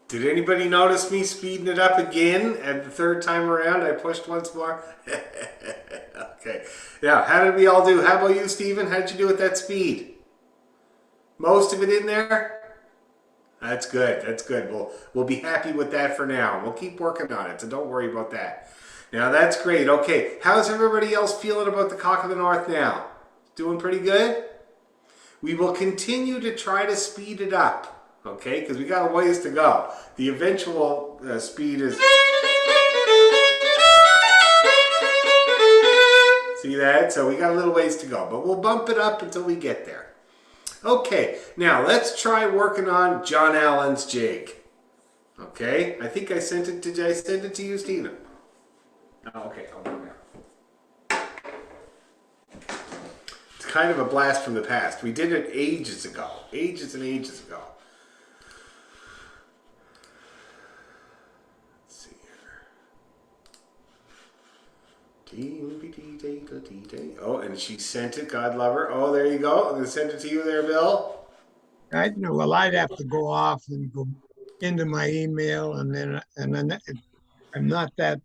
Did anybody notice me speeding it up again at the third time around? I pushed once more. Okay. Yeah, how did we all do? How about you, Stephen? How did you do with that speed? Most of it in there? That's good. That's good. We'll be happy with that for now. We'll keep working on it, so don't worry about that. Now, that's great. Okay. How's everybody else feeling about the Cock of the North now? Doing pretty good? We will continue to try to speed it up. Okay, because we got a ways to go. The eventual speed is... See that? So we got a little ways to go, but we'll bump it up until we get there. Okay, now let's try working on John Allen's jig. Okay, I think I sent it to. Did I send it to you, Stephen? Oh, okay, I'll do it now. It's kind of a blast from the past. We did it ages ago, ages and ages ago. Let's see here. Oh, and she sent it. God love her. Oh, there you go. I'm gonna send it to you there, Bill. I know. Well, I'd have to go off and go into my email, and then I'm not that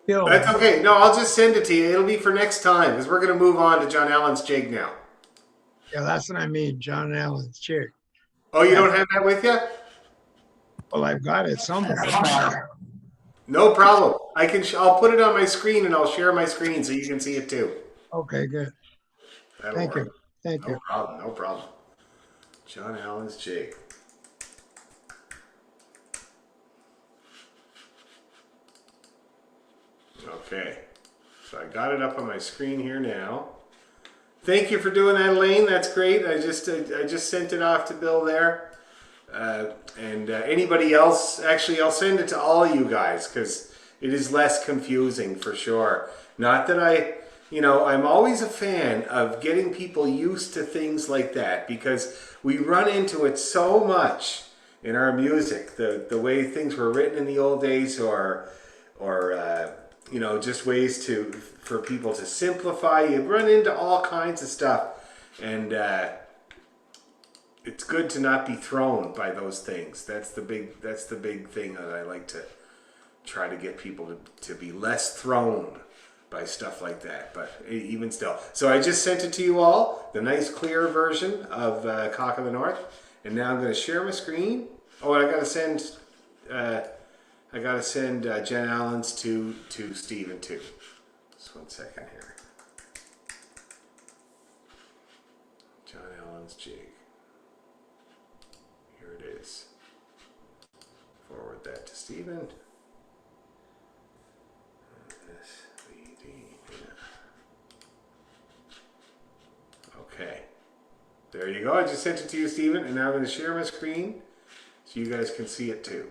skilled. That's okay. No, I'll just send it to you. It'll be for next time because we're going to move on to John Allen's jig now. Yeah, that's what I mean, John Allen's chick. Oh, you don't have that with you? Well, I've got it somewhere. No problem. I'll put it on my screen and I'll share my screen so you can see it too. Okay, good. That'll Thank work. you. Thank No you. problem. No problem. John Allen's jig. Okay, so I got it up on my screen here now. Thank you for doing that, Elaine. That's great. I just sent it off to Bill there, and anybody else. Actually, I'll send it to all you guys because it is less confusing for sure. Not that I'm always a fan of getting people used to things like that because we run into it so much in our music. The way things were written in the old days, or just ways for people to simplify. You run into all kinds of stuff, and it's good to not be thrown by those things. That's the big thing that I like to try to get people to be less thrown by stuff like that. But even still, so I just sent it to you all, the nice clear version of Cock of the North, and now I'm going to share my screen. Oh, and I got to send Jen Allen's to Stephen too. Just 1 second here. John Allen's jig. Here it is. Forward that to Stephen. Okay. There you go. I just sent it to you, Stephen, and now I'm going to share my screen so you guys can see it too.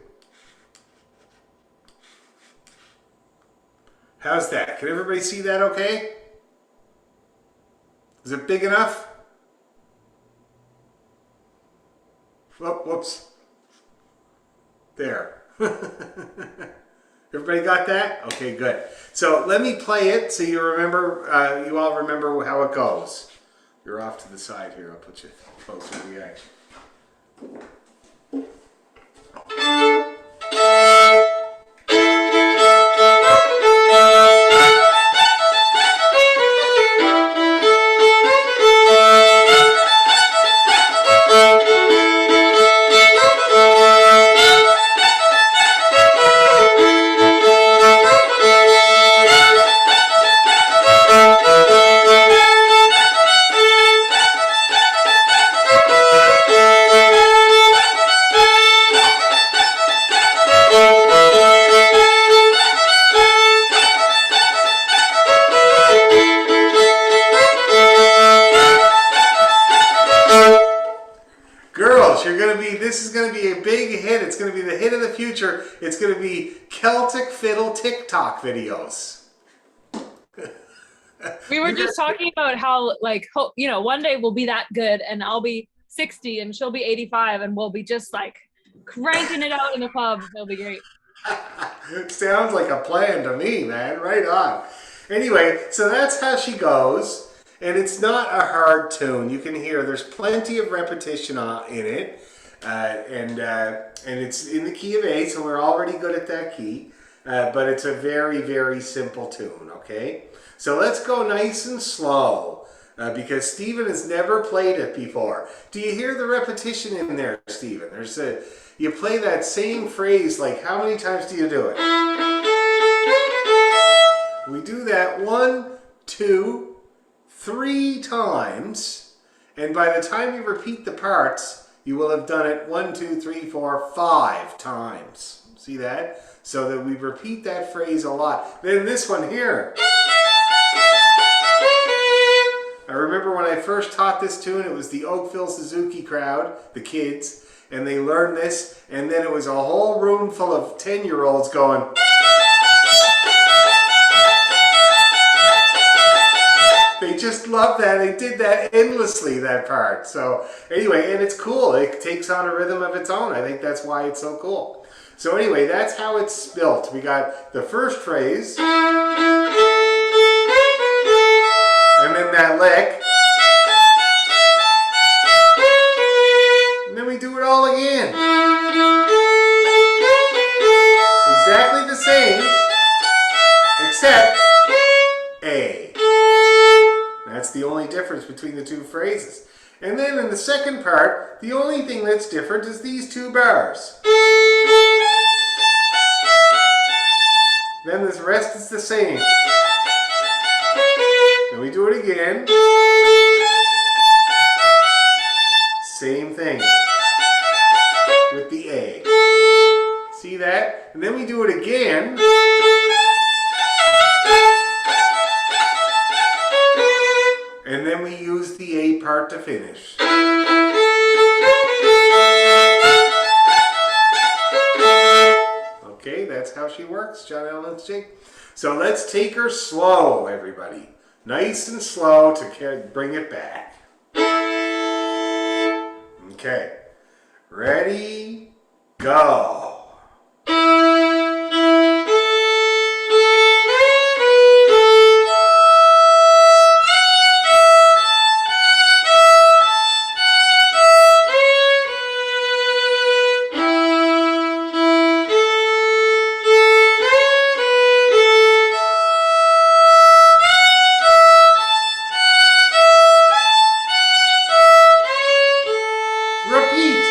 How's that? Can everybody see that okay? Is it big enough? Oh, whoops. There. Everybody got that? Okay, good. So let me play it so you remember, you all remember how it goes. You're off to the side here. I'll put you closer to the action. This is going to be a big hit. It's going to be the hit of the future. It's going to be Celtic fiddle TikTok videos. We were just talking about how, one day we'll be that good and I'll be 60 and she'll be 85 and we'll be just like cranking it out in the pub. It'll be great. Sounds like a plan to me, man. Right on. Anyway, so that's how she goes. And it's not a hard tune. You can hear there's plenty of repetition in it. And it's in the key of A, so we're already good at that key. But it's a very, very simple tune, okay? So let's go nice and slow, because Stephen has never played it before. Do you hear the repetition in there, Stephen? You play that same phrase, like how many times do you do it? We do that 1, 2, 3 times, and by the time you repeat the parts, you will have done it 1, 2, 3, 4, 5 times. See that? So that we repeat that phrase a lot. Then this one here. I remember when I first taught this tune, it was the Oakville Suzuki crowd, the kids, and they learned this, and then it was a whole room full of 10-year-olds going. They just loved that. They did that endlessly, that part. So anyway, and it's cool. It takes on a rhythm of its own. I think that's why it's so cool. So anyway, that's how it's built. We got the first phrase, and then that lick, and then we do it all again. Exactly the same, except A. That's the only difference between the two phrases. And then in the second part, the only thing that's different is these two bars. Then the rest is the same. Then we do it again. Same thing with the A. See that? And then we do it again. And then we use the A part to finish. Okay, that's how she works, John Allen Jake. So let's take her slow, everybody. Nice and slow to bring it back. Okay, ready, go. Repeat.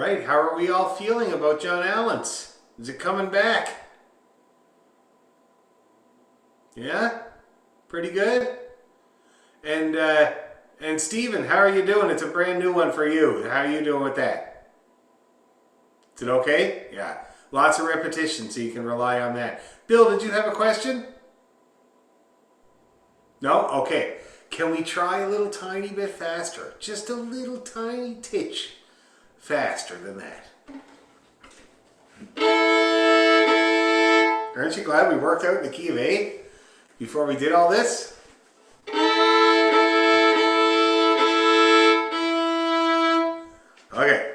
right. How are we all feeling about John Allen's? Is it coming back? Yeah? Pretty good? And Stephen, how are you doing? It's a brand new one for you. How are you doing with that? Is it okay? Yeah. Lots of repetition, so you can rely on that. Bill, did you have a question? No? Okay. Can we try a little tiny bit faster? Just a little tiny titch faster than that. Aren't you glad we worked out in the key of A before we did all this? Okay.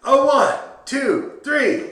Oh, 1, 2, 3.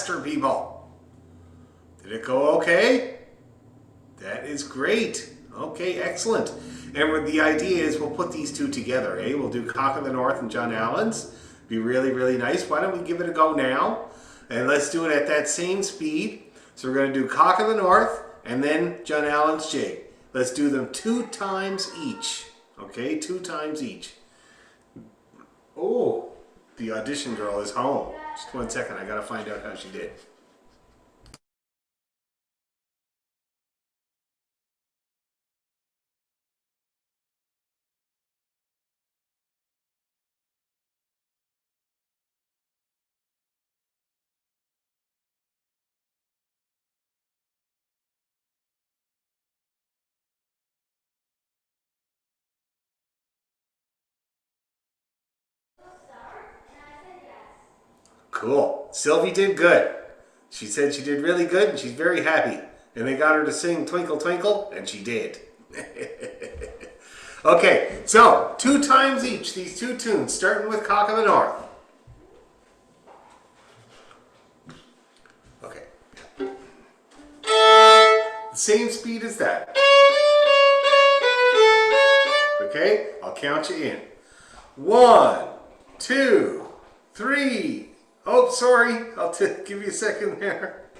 faster, people. Did it go okay? That is great. Okay, excellent. And the idea is we'll put these two together, eh? We'll do Cock of the North and John Allen's. Be really, really nice. Why don't we give it a go now? And let's do it at that same speed. So we're going to do Cock of the North and then John Allen's Jig. Let's do them 2 times each. Okay, 2 times each. Oh, the audition girl is home. Just 1 second, I gotta find out how she did. Cool. Sylvie did good. She said she did really good and she's very happy. And they got her to sing Twinkle Twinkle and she did. Okay, so 2 times each, these 2 tunes, starting with Cock of the North. Okay. The same speed as that. Okay, I'll count you in. 1, 2, 3. Oh, sorry. I'll give you a second there.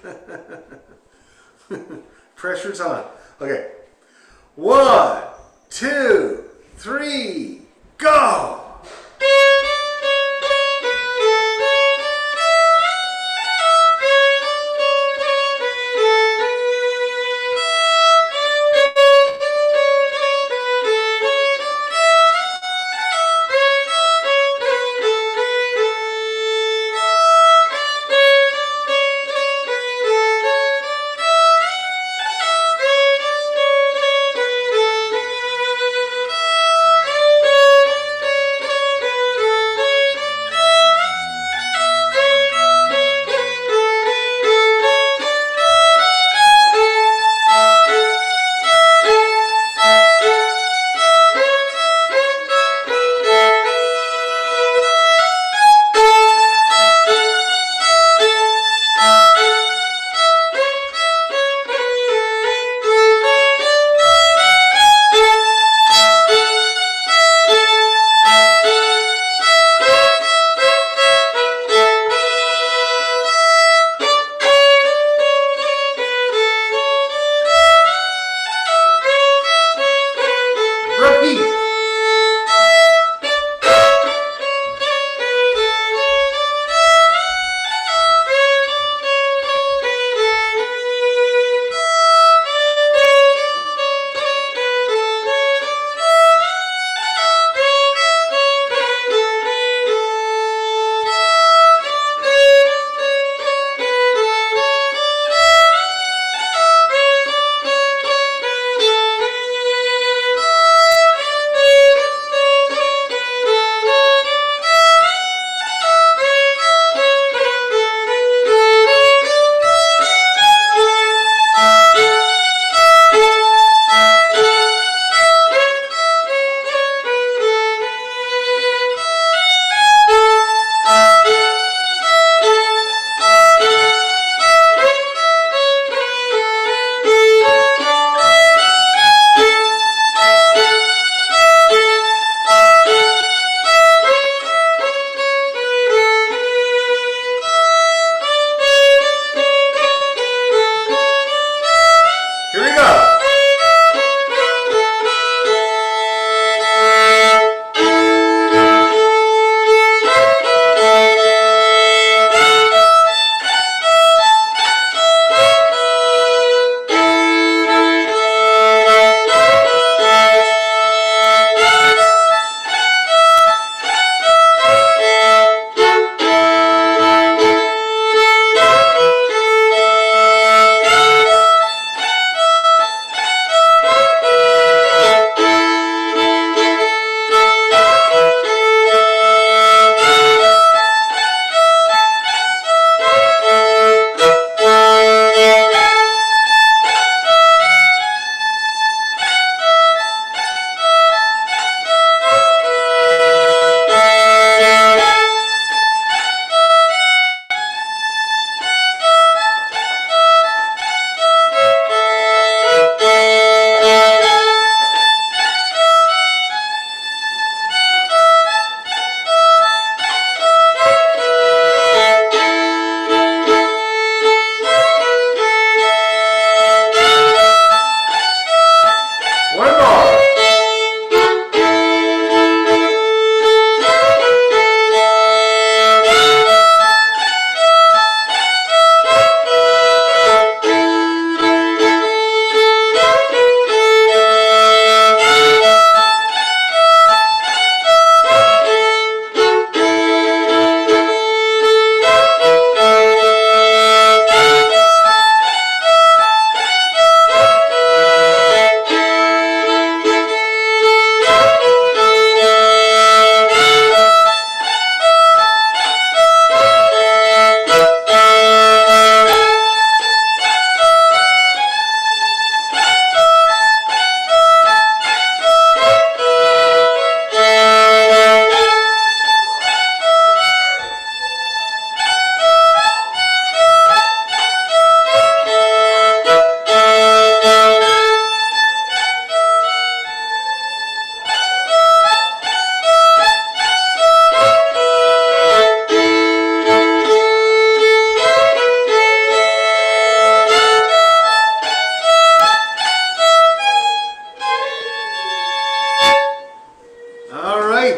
Pressure's on. Okay. 1, 2, 3, go!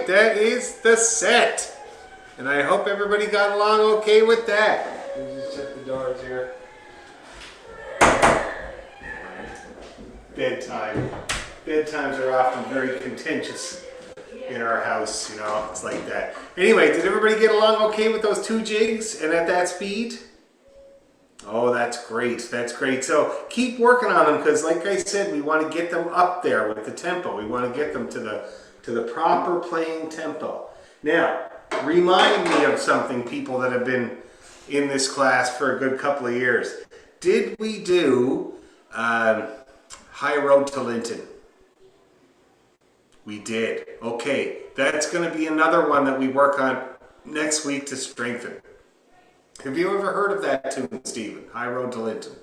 that is the set. And I hope everybody got along okay with that. Let me just shut the doors here. Bedtime. Bedtimes are often very contentious in our house, you know, it's like that. Anyway, did everybody get along okay with those 2 jigs and at that speed? Oh, that's great. That's great. So keep working on them because, like I said, we want to get them up there with the tempo. We want to get them to the proper playing tempo. Now, remind me of something, people that have been in this class for a good couple of years. Did we do High Road to Linton? We did. Okay, that's going to be another one that we work on next week to strengthen. Have you ever heard of that tune, Stephen? High Road to Linton.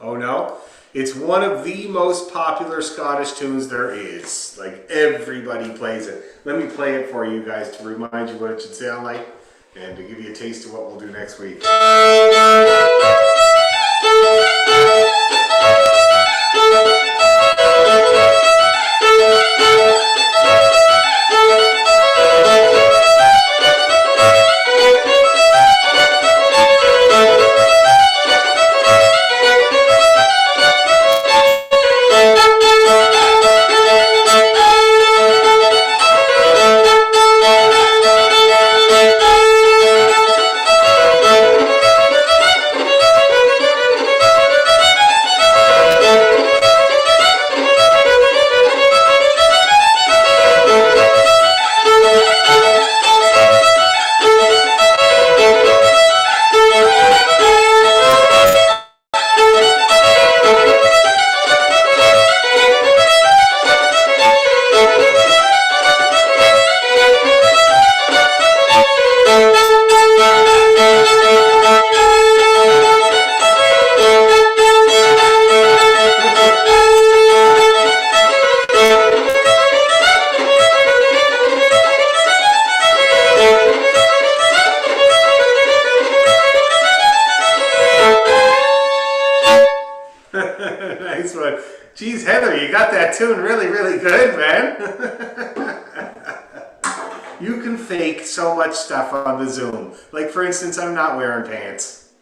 Oh no? It's one of the most popular Scottish tunes there is. Like, everybody plays it. Let me play it for you guys to remind you what it should sound like and to give you a taste of what we'll do next week. Nice one. Geez, Heather, you got that tune really, really good, man. You can fake so much stuff on the Zoom. Like, for instance, I'm not wearing pants.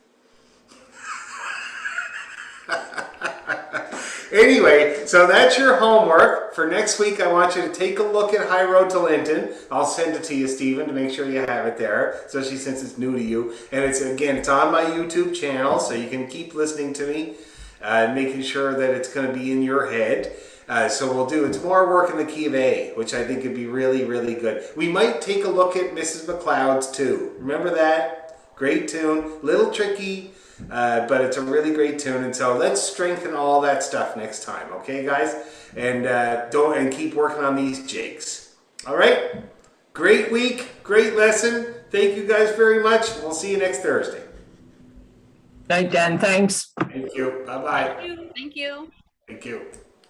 Anyway, so that's your homework. For next week, I want you to take a look at High Road to Linton. I'll send it to you, Stephen, to make sure you have it there, especially since it's new to you. And it's on my YouTube channel, so you can keep listening to me, making sure that it's going to be in your head. So it's more work in the key of A, which I think would be really, really good. We might take a look at Mrs. McLeod's too. Remember that? Great tune, little tricky, but it's a really great tune. And so let's strengthen all that stuff next time, okay, guys? And keep working on these jigs. All right? Great week, great lesson. Thank you guys very much. We'll see you next Thursday. Night, Dan. Thanks. Thank you. Bye-bye. Thank you. Thank you.